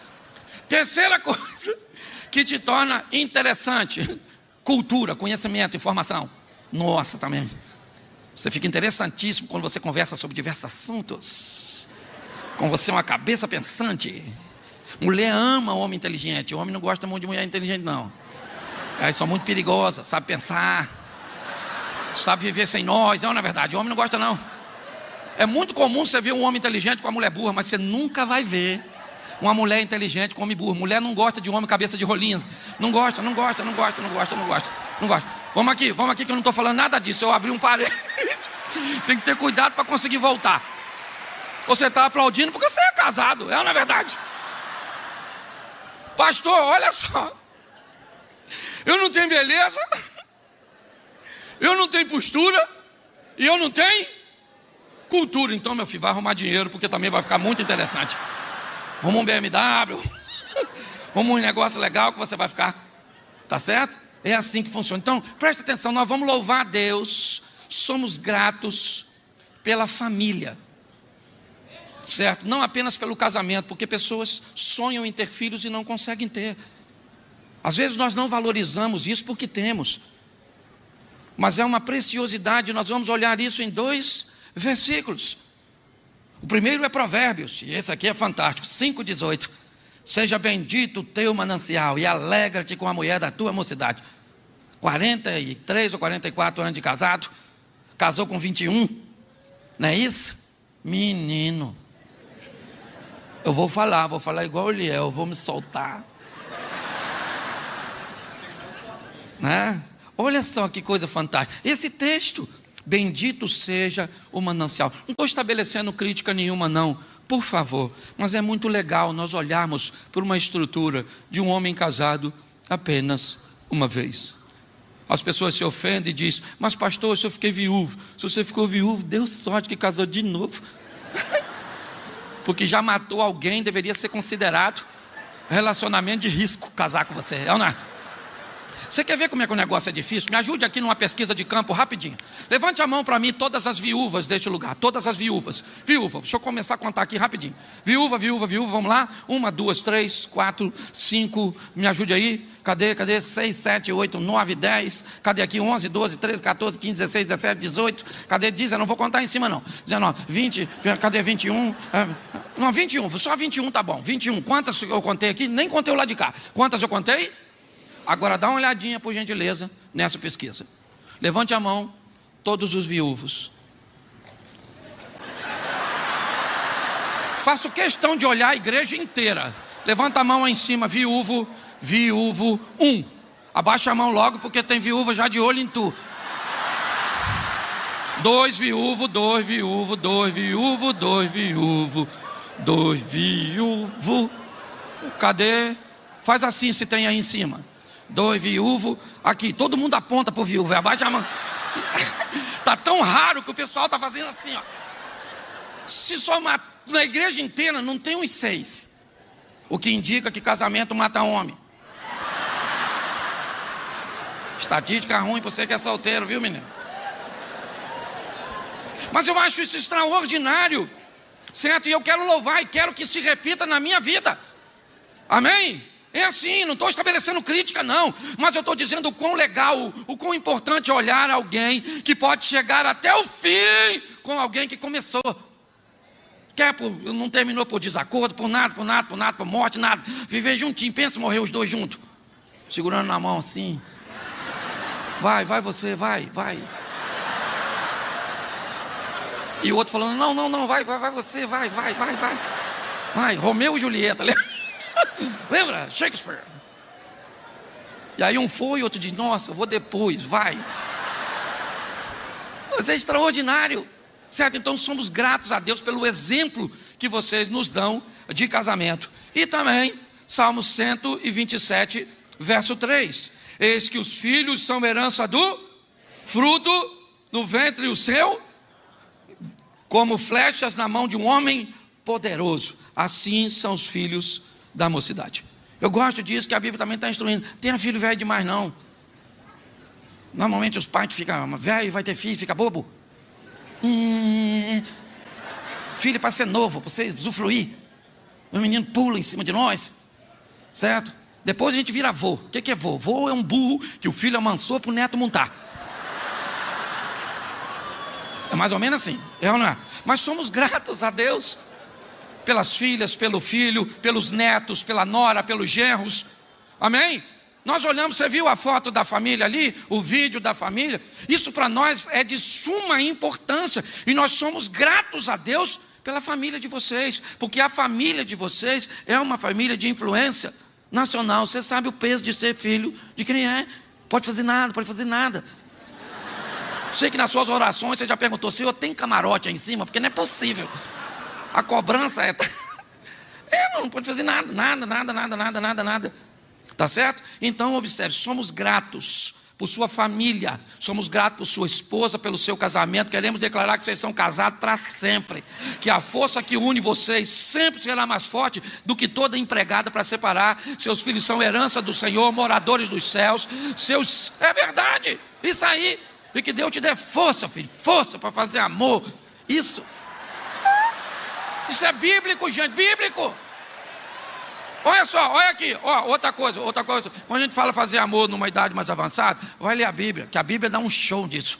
Terceira coisa que te torna interessante: cultura, conhecimento, informação. Nossa, também. Você fica interessantíssimo quando você conversa sobre diversos assuntos. Com você é uma cabeça pensante. Mulher ama homem inteligente. O homem não gosta muito de mulher inteligente, não. Elas são muito perigosas, sabe pensar, sabe viver sem nós. Não é verdade, o homem não gosta, não. É muito comum você ver um homem inteligente com uma mulher burra, mas você nunca vai ver uma mulher inteligente com homem burro. Mulher não gosta de um homem cabeça de rolinhas. Não gosta. Vamos aqui que eu não estou falando nada disso. Eu abri um parênteses. Tem que ter cuidado para conseguir voltar. Você está aplaudindo porque você é casado, não é verdade? Pastor, olha só. Eu não tenho beleza, eu não tenho postura e eu não tenho cultura. Então, meu filho, vai arrumar dinheiro, porque também vai ficar muito interessante. Arruma um BMW, arruma um negócio legal que você vai ficar, tá certo? É assim que funciona. Então, preste atenção, nós vamos louvar a Deus, somos gratos pela família, certo? Não apenas pelo casamento, porque pessoas sonham em ter filhos e não conseguem ter. Às vezes nós não valorizamos isso porque temos, mas é uma preciosidade. Nós vamos olhar isso em 2 versículos. O primeiro é Provérbios, e esse aqui é fantástico, 5,18. Seja bendito o teu manancial e alegra-te com a mulher da tua mocidade. 43 ou 44 anos de casado, casou com 21, não é isso? Menino, eu vou falar igual ele é, eu vou me soltar. Né? Olha só que coisa fantástica. Esse texto, bendito seja o manancial. Não estou estabelecendo crítica nenhuma, não, por favor. Mas é muito legal nós olharmos por uma estrutura de um homem casado apenas uma vez. As pessoas se ofendem e dizem: mas pastor, se eu fiquei viúvo. Se você ficou viúvo, deu sorte que casou de novo. Porque já matou alguém, deveria ser considerado relacionamento de risco casar com você, não é? Você quer ver como é que o negócio é difícil? Me ajude aqui numa pesquisa de campo rapidinho. Levante a mão para mim todas as viúvas deste lugar. Todas as viúvas. Viúva, deixa eu começar a contar aqui rapidinho. Viúva, vamos lá. 1, 2, 3, 4, 5. Me ajude aí. Cadê? 6, 7, 8, 9, 10. Cadê aqui? 11, 12, 13, 14, 15, 16, 17, 18. Cadê 19? Não vou contar em cima não. 19, 20. Cadê 21? Não, 21. Só 21 tá bom. 21. Quantas eu contei aqui? Nem contei o lado de cá. Quantas eu contei? Agora dá uma olhadinha, por gentileza, nessa pesquisa. Levante a mão, todos os viúvos. Faço questão de olhar a igreja inteira. Levanta a mão aí em cima, viúvo 1. Abaixa a mão logo, porque tem viúva já de olho em tu. 2 viúvo. Cadê? Faz assim se tem aí em cima. 2 viúvo, aqui, todo mundo aponta para o viúvo, abaixa a mão. Está tão raro que o pessoal está fazendo assim, ó. Se somar na igreja inteira, não tem uns 6. O que indica que casamento mata homem. Estatística ruim para você que é solteiro, viu, menino? Mas eu acho isso extraordinário, certo? E eu quero louvar e quero que se repita na minha vida. Amém? É assim, não estou estabelecendo crítica não, mas eu estou dizendo o quão legal, o quão importante é olhar alguém que pode chegar até o fim com alguém que começou. Não terminou por desacordo, por nada, por morte, nada. Viver juntinho, pensa morrer os dois juntos. Segurando na mão assim. Vai você, vai. E o outro falando, não, vai você, vai. Vai, Romeu e Julieta, lembra? Shakespeare. E aí um foi e outro diz, nossa, eu vou depois, vai. Mas é extraordinário, certo? Então somos gratos a Deus pelo exemplo que vocês nos dão de casamento. E também Salmo 127, verso 3. Eis que os filhos são herança do fruto do ventre, o seu, como flechas na mão de um homem poderoso. Assim são os filhos da mocidade. Eu gosto disso, que a Bíblia também está instruindo. Tenha filho velho demais não. Normalmente os pais que ficam, velho vai ter filho, fica bobo. Filho para ser novo, para você usufruir. O menino pula em cima de nós, certo? Depois a gente vira avô. O que é vô? Vô é um burro que o filho amansou para o neto montar. É mais ou menos assim, é ou não é? Mas somos gratos a Deus pelas filhas, pelo filho, pelos netos, pela nora, pelos genros. Amém? Nós olhamos, você viu a foto da família ali, o vídeo da família? Isso para nós é de suma importância. E nós somos gratos a Deus pela família de vocês, porque a família de vocês é uma família de influência nacional. Você sabe o peso de ser filho de quem é. Pode fazer nada, pode fazer nada. Sei que nas suas orações você já perguntou, Senhor, tem camarote aí em cima? Porque não é possível. A cobrança é... não pode fazer nada. Tá certo? Então observe, somos gratos por sua família, somos gratos por sua esposa, pelo seu casamento. Queremos declarar que vocês são casados para sempre, que a força que une vocês sempre será mais forte do que toda empregada para separar. Seus filhos são herança do Senhor, moradores dos céus. É verdade, isso aí. E que Deus te dê força, filho, força para fazer amor. Isso é bíblico, gente, bíblico. Olha só, olha aqui, outra coisa. Quando a gente fala fazer amor numa idade mais avançada, vai ler a Bíblia, que a Bíblia dá um show disso.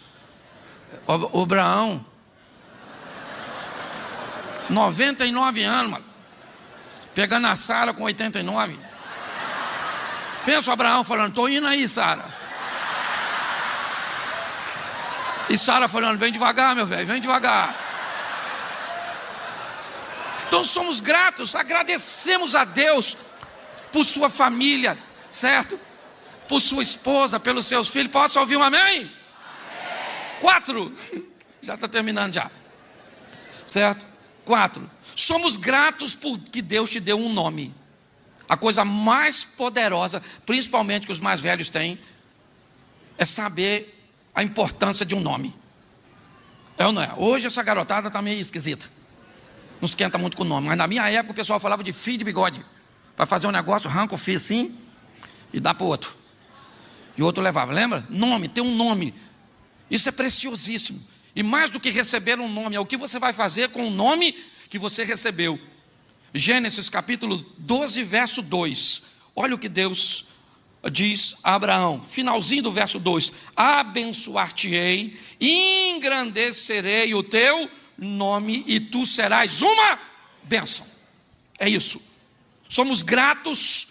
O Abraão, 99 anos, mano, pegando a Sara com 89. Pensa o Abraão falando, estou indo aí, Sara. E Sara falando, vem devagar, meu velho, vem devagar. Então somos gratos, agradecemos a Deus por sua família, certo? Por sua esposa, pelos seus filhos. Posso ouvir um amém? Amém. 4, já está terminando já, certo? 4, somos gratos porque Deus te deu um nome. A coisa mais poderosa, principalmente que os mais velhos têm, é saber a importância de um nome. É ou não é? Hoje essa garotada está meio esquisita. Não esquenta muito com o nome, mas na minha época o pessoal falava de fio de bigode. Para fazer um negócio, arranca o fio assim e dá para o outro. E o outro levava, lembra? Nome, tem um nome. Isso é preciosíssimo. E mais do que receber um nome, é o que você vai fazer com o nome que você recebeu. Gênesis capítulo 12, verso 2. Olha o que Deus diz a Abraão, finalzinho do verso 2. Abençoar-te-ei, engrandecerei o teu nome e tu serás uma bênção. É isso. Somos gratos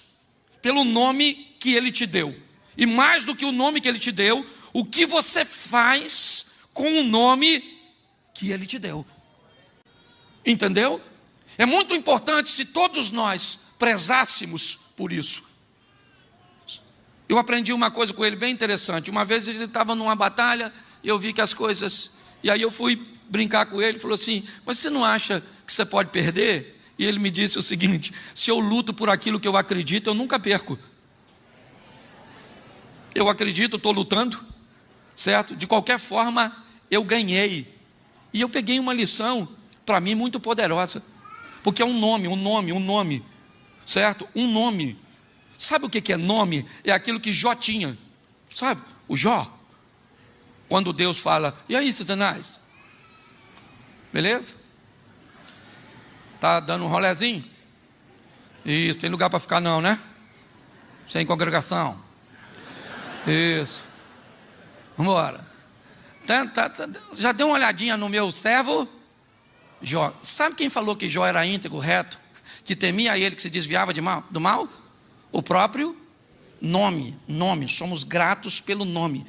pelo nome que Ele te deu. E mais do que o nome que Ele te deu, o que você faz com o nome que Ele te deu. Entendeu? É muito importante se todos nós prezássemos por isso. Eu aprendi uma coisa com ele bem interessante. Uma vez ele estava numa batalha e eu vi que as coisas... E aí eu fui brincar com ele, falou assim, mas você não acha que você pode perder? E ele me disse o seguinte, se eu luto por aquilo que eu acredito, eu nunca perco. Eu acredito, estou lutando, certo? De qualquer forma, eu ganhei. E eu peguei uma lição, para mim, muito poderosa. Porque é um nome, certo? Um nome. Sabe o que é nome? É aquilo que Jó tinha, sabe? O Jó. Quando Deus fala, e aí, Satanás? Beleza? Tá dando um rolezinho? Isso, tem lugar para ficar não, né? Sem congregação. Isso. Vamos embora. Já deu uma olhadinha no meu servo Jó. Sabe quem falou que Jó era íntegro, reto, que temia a ele, que se desviava do mal? O próprio nome. Somos gratos pelo nome.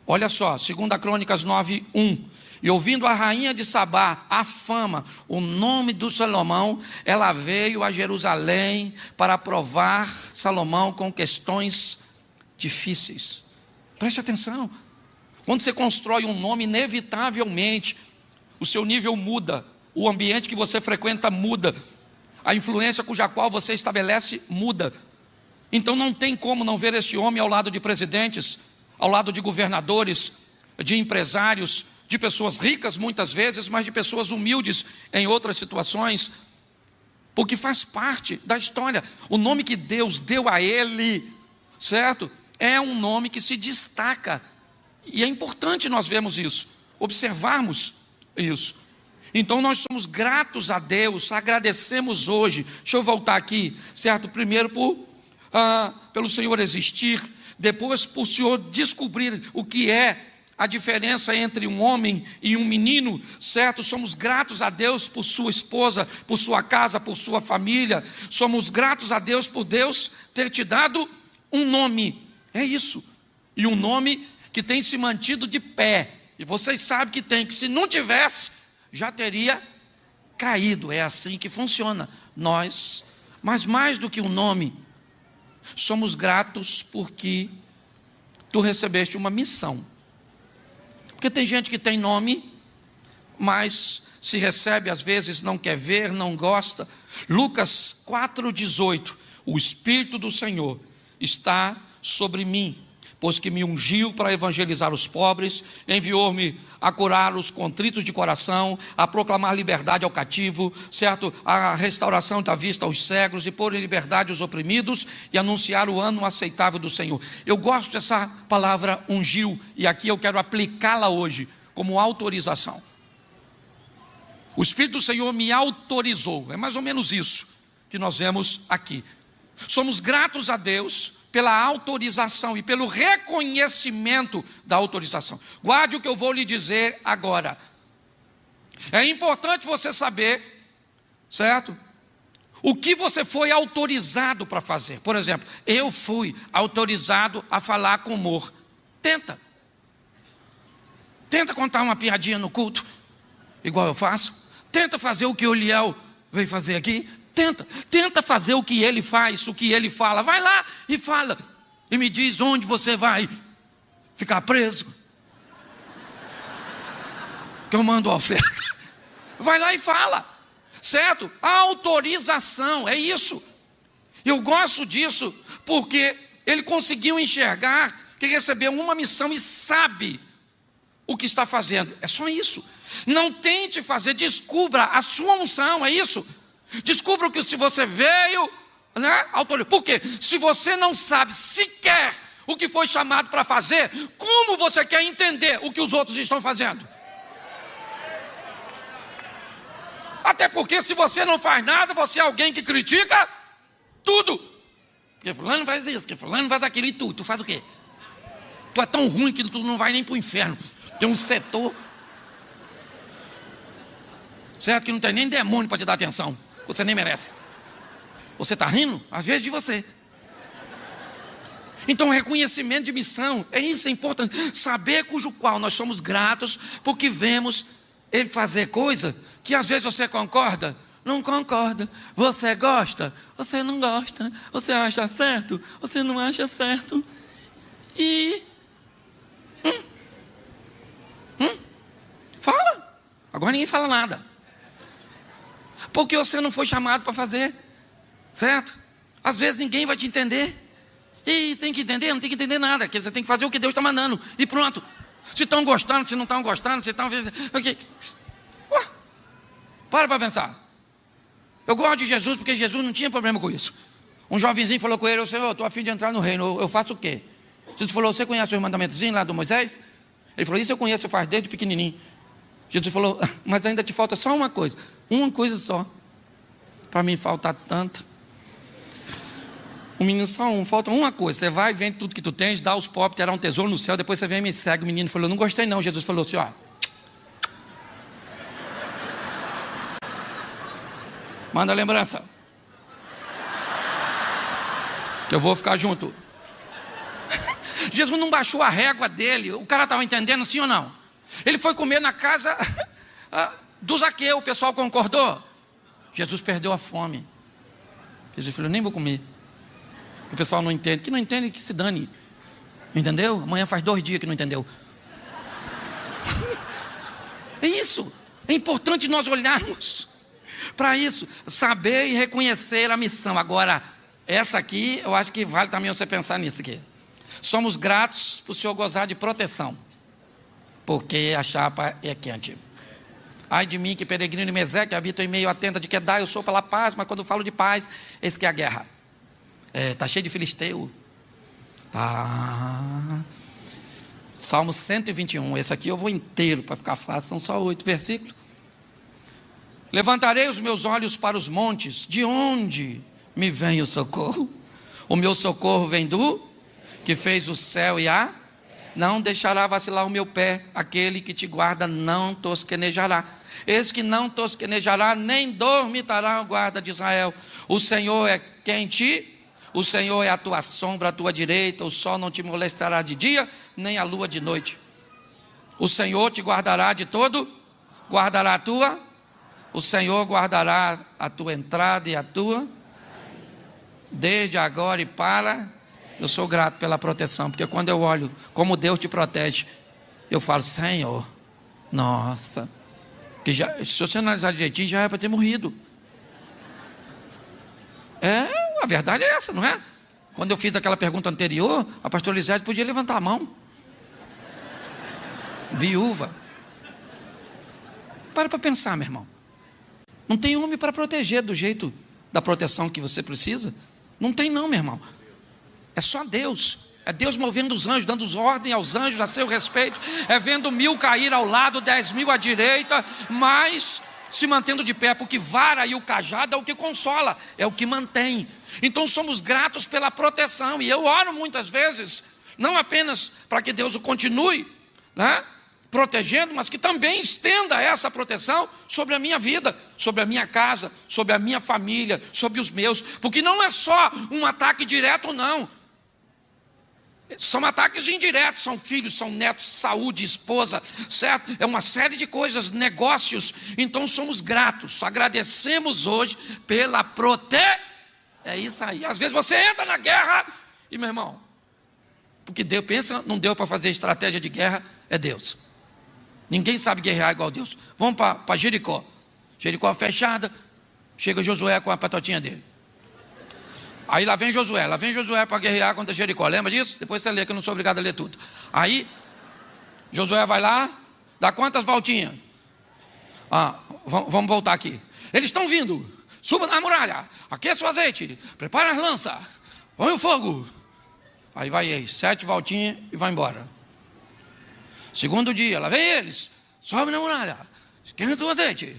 Olha só, 2 Crônicas 9:1. E ouvindo a rainha de Sabá a fama, o nome do Salomão, ela veio a Jerusalém para provar Salomão com questões difíceis. Preste atenção. Quando você constrói um nome, inevitavelmente o seu nível muda, o ambiente que você frequenta muda, A influência cuja qual você estabelece muda. Então não tem como não ver este homem ao lado de presidentes, ao lado de governadores, de empresários, de pessoas ricas muitas vezes, mas de pessoas humildes em outras situações, porque faz parte da história. O nome que Deus deu a ele, certo? É um nome que se destaca, e é importante nós vermos isso, observarmos isso. Então nós somos gratos a Deus, agradecemos hoje. Deixa eu voltar aqui, certo? Primeiro pelo Senhor existir, depois por o Senhor descobrir o que é a diferença entre um homem e um menino, certo? Somos gratos a Deus por sua esposa, por sua casa, por sua família. Somos gratos a Deus por Deus ter te dado um nome. É isso. E um nome que tem se mantido de pé. E vocês sabem que tem, que se não tivesse, já teria caído. É assim que funciona. Nós, mas mais do que um nome, somos gratos porque tu recebeste uma missão. Porque tem gente que tem nome, mas se recebe às vezes não quer ver, não gosta. Lucas 4,18: o Espírito do Senhor está sobre mim, pois que me ungiu para evangelizar os pobres, enviou-me a curar os contritos de coração, a proclamar liberdade ao cativo, certo? A restauração da vista aos cegos e pôr em liberdade os oprimidos e anunciar o ano aceitável do Senhor. Eu gosto dessa palavra ungiu, e aqui eu quero aplicá-la hoje como autorização. O Espírito do Senhor me autorizou, é mais ou menos isso que nós vemos aqui. Somos gratos a Deus pela autorização e pelo reconhecimento da autorização. Guarde o que eu vou lhe dizer agora. É importante você saber, certo? O que você foi autorizado para fazer. Por exemplo, eu fui autorizado a falar com humor. Tenta contar uma piadinha no culto, igual eu faço. Tenta fazer o que o Liel veio fazer aqui. Tenta fazer o que ele faz, o que ele fala. Vai lá e fala. E me diz onde você vai ficar preso. Que eu mando a oferta. Vai lá e fala. Certo? A autorização, é isso. Eu gosto disso porque ele conseguiu enxergar que recebeu uma missão e sabe o que está fazendo. É só isso. Não tente fazer, descubra a sua unção, é isso. Descubra que se você veio, né, autorizado. Por quê? Se você não sabe sequer o que foi chamado para fazer, como você quer entender o que os outros estão fazendo? Até porque se você não faz nada, você é alguém que critica tudo. Porque fulano faz isso, que fulano faz aquilo, e tu faz o quê? Tu é tão ruim que tu não vai nem para o inferno. Tem um setor, certo, que não tem nem demônio para te dar atenção. Você nem merece. Você está rindo? Às vezes de você. Então reconhecimento de missão, é isso, é importante. Saber cujo qual nós somos gratos, porque vemos ele fazer coisa que às vezes você concorda, não concorda. Você gosta, você não gosta. Você acha certo, você não acha certo. E fala. Agora ninguém fala nada. Porque você não foi chamado para fazer, certo? Às vezes ninguém vai te entender. E tem que entender? Não tem que entender nada. Porque você tem que fazer o que Deus está mandando. E pronto. Se estão gostando, se não estão gostando, se estão... Okay. Para pensar. Eu gosto de Jesus porque Jesus não tinha problema com isso. Um jovenzinho falou com ele: Senhor, eu estou a fim de entrar no reino, eu faço o quê? Jesus falou: você conhece os mandamentozinhos lá do Moisés? Ele falou: isso eu conheço, eu faço desde pequenininho. Jesus falou: mas ainda te falta só uma coisa só. Para mim falta tanto. O menino só falta uma coisa. Você vai, vende tudo que tu tens, dá aos pobres, terá um tesouro no céu, depois você vem e me segue. O menino falou: não gostei não. Jesus falou assim: ó, manda a lembrança, que eu vou ficar junto. Jesus não baixou a régua dele. O cara estava entendendo, sim ou não? Ele foi comer na casa do Zaqueu, o pessoal concordou. Jesus perdeu a fome. Jesus falou: nem vou comer. O pessoal não entende. Que não entende, que se dane. Entendeu? Amanhã faz 2 dias que não entendeu. É isso. É importante nós olharmos para isso, saber e reconhecer a missão. Agora, essa aqui, eu acho que vale também você pensar nisso aqui. Somos gratos por o Senhor gozar de proteção, porque a chapa é quente. Ai de mim que peregrino e mesé, que habito em meio à tenda de Quedar, eu sou pela paz, mas quando eu falo de paz, eis que é a guerra. Está cheio de filisteu. Salmo 121, esse aqui eu vou inteiro para ficar fácil, são só 8 versículos. Levantarei os meus olhos para os montes, de onde me vem o socorro? O meu socorro vem do que fez o céu e a... Não deixará vacilar o meu pé, aquele que te guarda não tosquenejará. Eis que não tosquenejará, nem dormitará o guarda de Israel. O Senhor é quem o Senhor é a tua sombra, a tua direita, o sol não te molestará de dia, nem a lua de noite. O Senhor te guardará de todo, guardará a tua, o Senhor guardará a tua entrada e a tua, desde agora e para. Eu sou grato pela proteção, porque quando eu olho como Deus te protege, eu falo, Senhor, nossa, que já, se você analisar direitinho, já era para ter morrido. A verdade é essa, não é? Quando eu fiz aquela pergunta anterior, a pastora Lisete podia levantar a mão. Viúva. Para pensar, meu irmão. Não tem homem para proteger do jeito da proteção que você precisa. Não tem não, meu irmão. É só Deus. É Deus movendo os anjos, dando ordem aos anjos a seu respeito. É vendo 1000 cair ao lado, 10.000 à direita, mas se mantendo de pé, porque vara e o cajado é o que consola, é o que mantém. Então somos gratos pela proteção, e eu oro muitas vezes, não apenas para que Deus o continue, né, protegendo, mas que também estenda essa proteção sobre a minha vida, sobre a minha casa, sobre a minha família, sobre os meus, porque não é só um ataque direto, não. São ataques indiretos, são filhos, são netos, saúde, esposa, certo? É uma série de coisas, negócios. Então somos gratos, agradecemos hoje pela É isso aí. Às vezes você entra na guerra e, meu irmão, porque Deus pensa, não deu para fazer estratégia de guerra, é Deus. Ninguém sabe guerrear igual Deus. Vamos para Jericó. Jericó fechada, chega Josué com a patotinha dele. Aí lá vem Josué para guerrear contra Jericó, lembra disso? Depois você lê, que eu não sou obrigado a ler tudo. Aí, Josué vai lá, dá quantas voltinhas? Vamos voltar aqui. Eles estão vindo, suba na muralha, aqueça o azeite, prepara as lanças, põe o fogo. Aí vai eles, 7 voltinhas e vai embora. Segundo dia, lá vem eles, sobe na muralha, esquenta o azeite.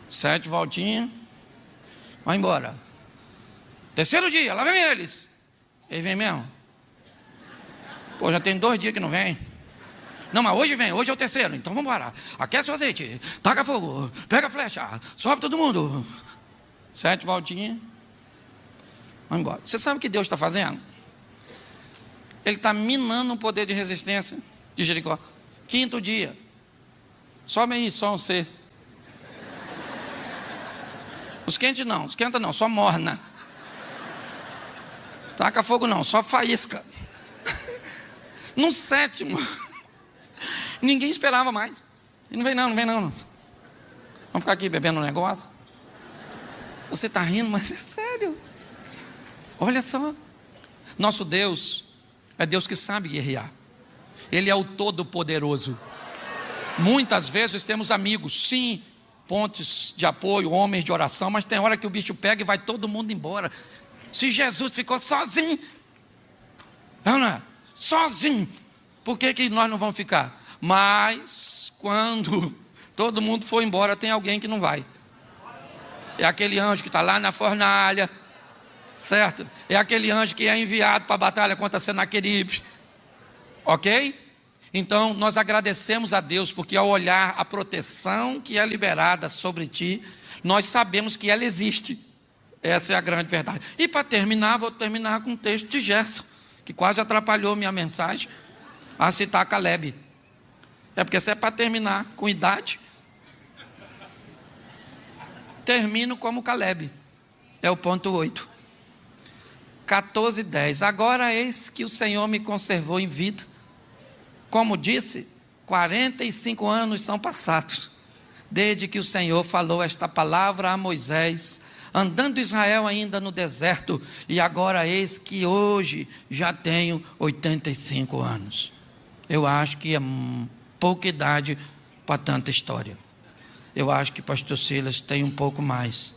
7 voltinhas. Vai embora. Terceiro dia, lá vem eles. Ele vem mesmo? Pô, já tem 2 dias que não vem. Não, mas hoje vem, hoje é o terceiro. Então vamos embora. Aquece o azeite, taca fogo, pega a flecha, sobe todo mundo. 7 voltinhas. Vai embora. Você sabe o que Deus está fazendo? Ele está minando o poder de resistência de Jericó. 5º dia. Sobe aí, só você. Os quentes não, esquenta não, só morna. Taca fogo não, só faísca. No 7º, ninguém esperava mais. E não vem não. Vamos ficar aqui bebendo um negócio. Você está rindo, mas é sério. Olha só. Nosso Deus é Deus que sabe guerrear. Ele é o Todo-Poderoso. Muitas vezes temos amigos, sim, pontes de apoio, homens de oração, mas tem hora que o bicho pega e vai todo mundo embora. Se Jesus ficou sozinho, não é? Sozinho, por que nós não vamos ficar? Mas quando todo mundo for embora, tem alguém que não vai. É aquele anjo que está lá na fornalha, certo? É aquele anjo que é enviado para a batalha contra Senaqueribe, ok? Então nós agradecemos a Deus, porque ao olhar a proteção que é liberada sobre ti, nós sabemos que ela existe. Essa é a grande verdade. E para terminar, vou terminar com um texto de Gerson, que quase atrapalhou minha mensagem, a citar Caleb. É porque se é para terminar com idade, termino como Caleb. É o ponto 8. 14:10. Agora eis que o Senhor me conservou em vida. Como disse, 45 anos são passados, desde que o Senhor falou esta palavra a Moisés, andando Israel ainda no deserto, e agora eis que hoje já tenho 85 anos. Eu acho que é pouca idade para tanta história. Eu acho que pastor Silas tem um pouco mais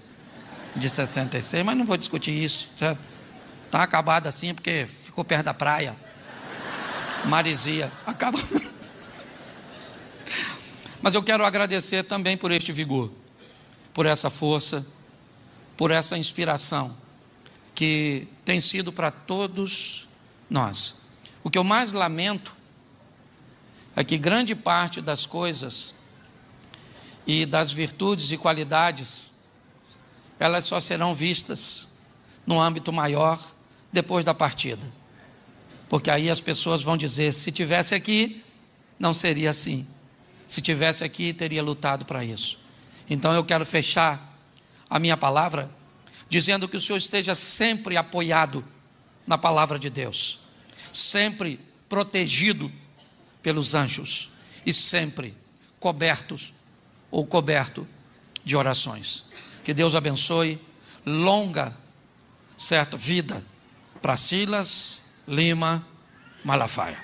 de 66, mas não vou discutir isso, certo? Está acabado assim porque ficou perto da praia. Maresia, acaba. Mas eu quero agradecer também por este vigor, por essa força, por essa inspiração que tem sido para todos nós. O que eu mais lamento é que grande parte das coisas e das virtudes e qualidades, elas só serão vistas no âmbito maior depois da partida. Porque aí as pessoas vão dizer, se tivesse aqui, não seria assim. Se tivesse aqui, teria lutado para isso. Então eu quero fechar a minha palavra dizendo que o Senhor esteja sempre apoiado na palavra de Deus, sempre protegido pelos anjos e sempre coberto de orações. Que Deus abençoe, longa, certo, vida para Silas Lima Malafaia.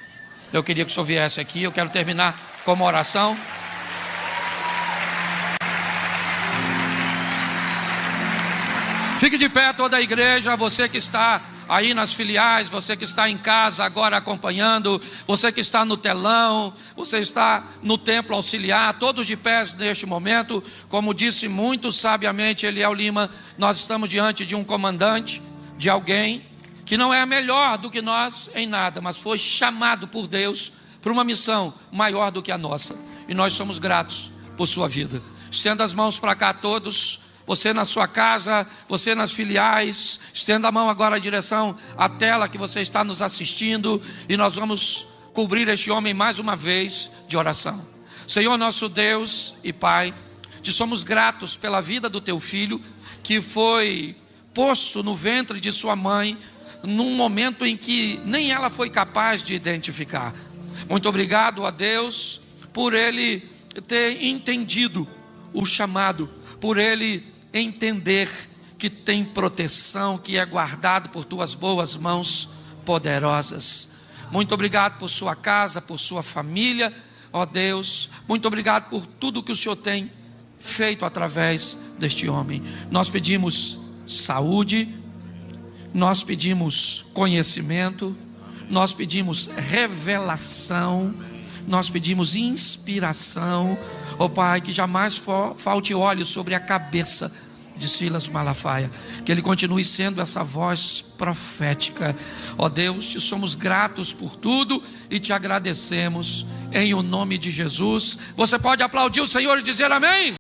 Eu queria que o senhor viesse aqui, eu quero terminar com uma oração. Fique de pé toda a igreja, você que está aí nas filiais, você que está em casa agora acompanhando, você que está no telão, você está no templo auxiliar, todos de pé neste momento. Como disse muito sabiamente Eliel Lima, nós estamos diante de um comandante, de alguém que não é melhor do que nós em nada, mas foi chamado por Deus para uma missão maior do que a nossa, e nós somos gratos por sua vida. Estenda as mãos para cá todos, você na sua casa, você nas filiais, estenda a mão agora em direção à tela que você está nos assistindo, e nós vamos cobrir este homem mais uma vez de oração. Senhor nosso Deus e Pai, te somos gratos pela vida do teu filho, que foi posto no ventre de sua mãe, num momento em que nem ela foi capaz de identificar. Muito obrigado a Deus por ele ter entendido o chamado, por ele entender que tem proteção, que é guardado por tuas boas mãos poderosas. Muito obrigado por sua casa, por sua família, ó Deus. Muito obrigado por tudo que o Senhor tem feito através deste homem. Nós pedimos saúde, nós pedimos conhecimento, nós pedimos revelação, nós pedimos inspiração, ó Pai, que jamais falte óleo sobre a cabeça de Silas Malafaia, que ele continue sendo essa voz profética. Ó Deus, te somos gratos por tudo e te agradecemos em o nome de Jesus. Você pode aplaudir o Senhor e dizer amém?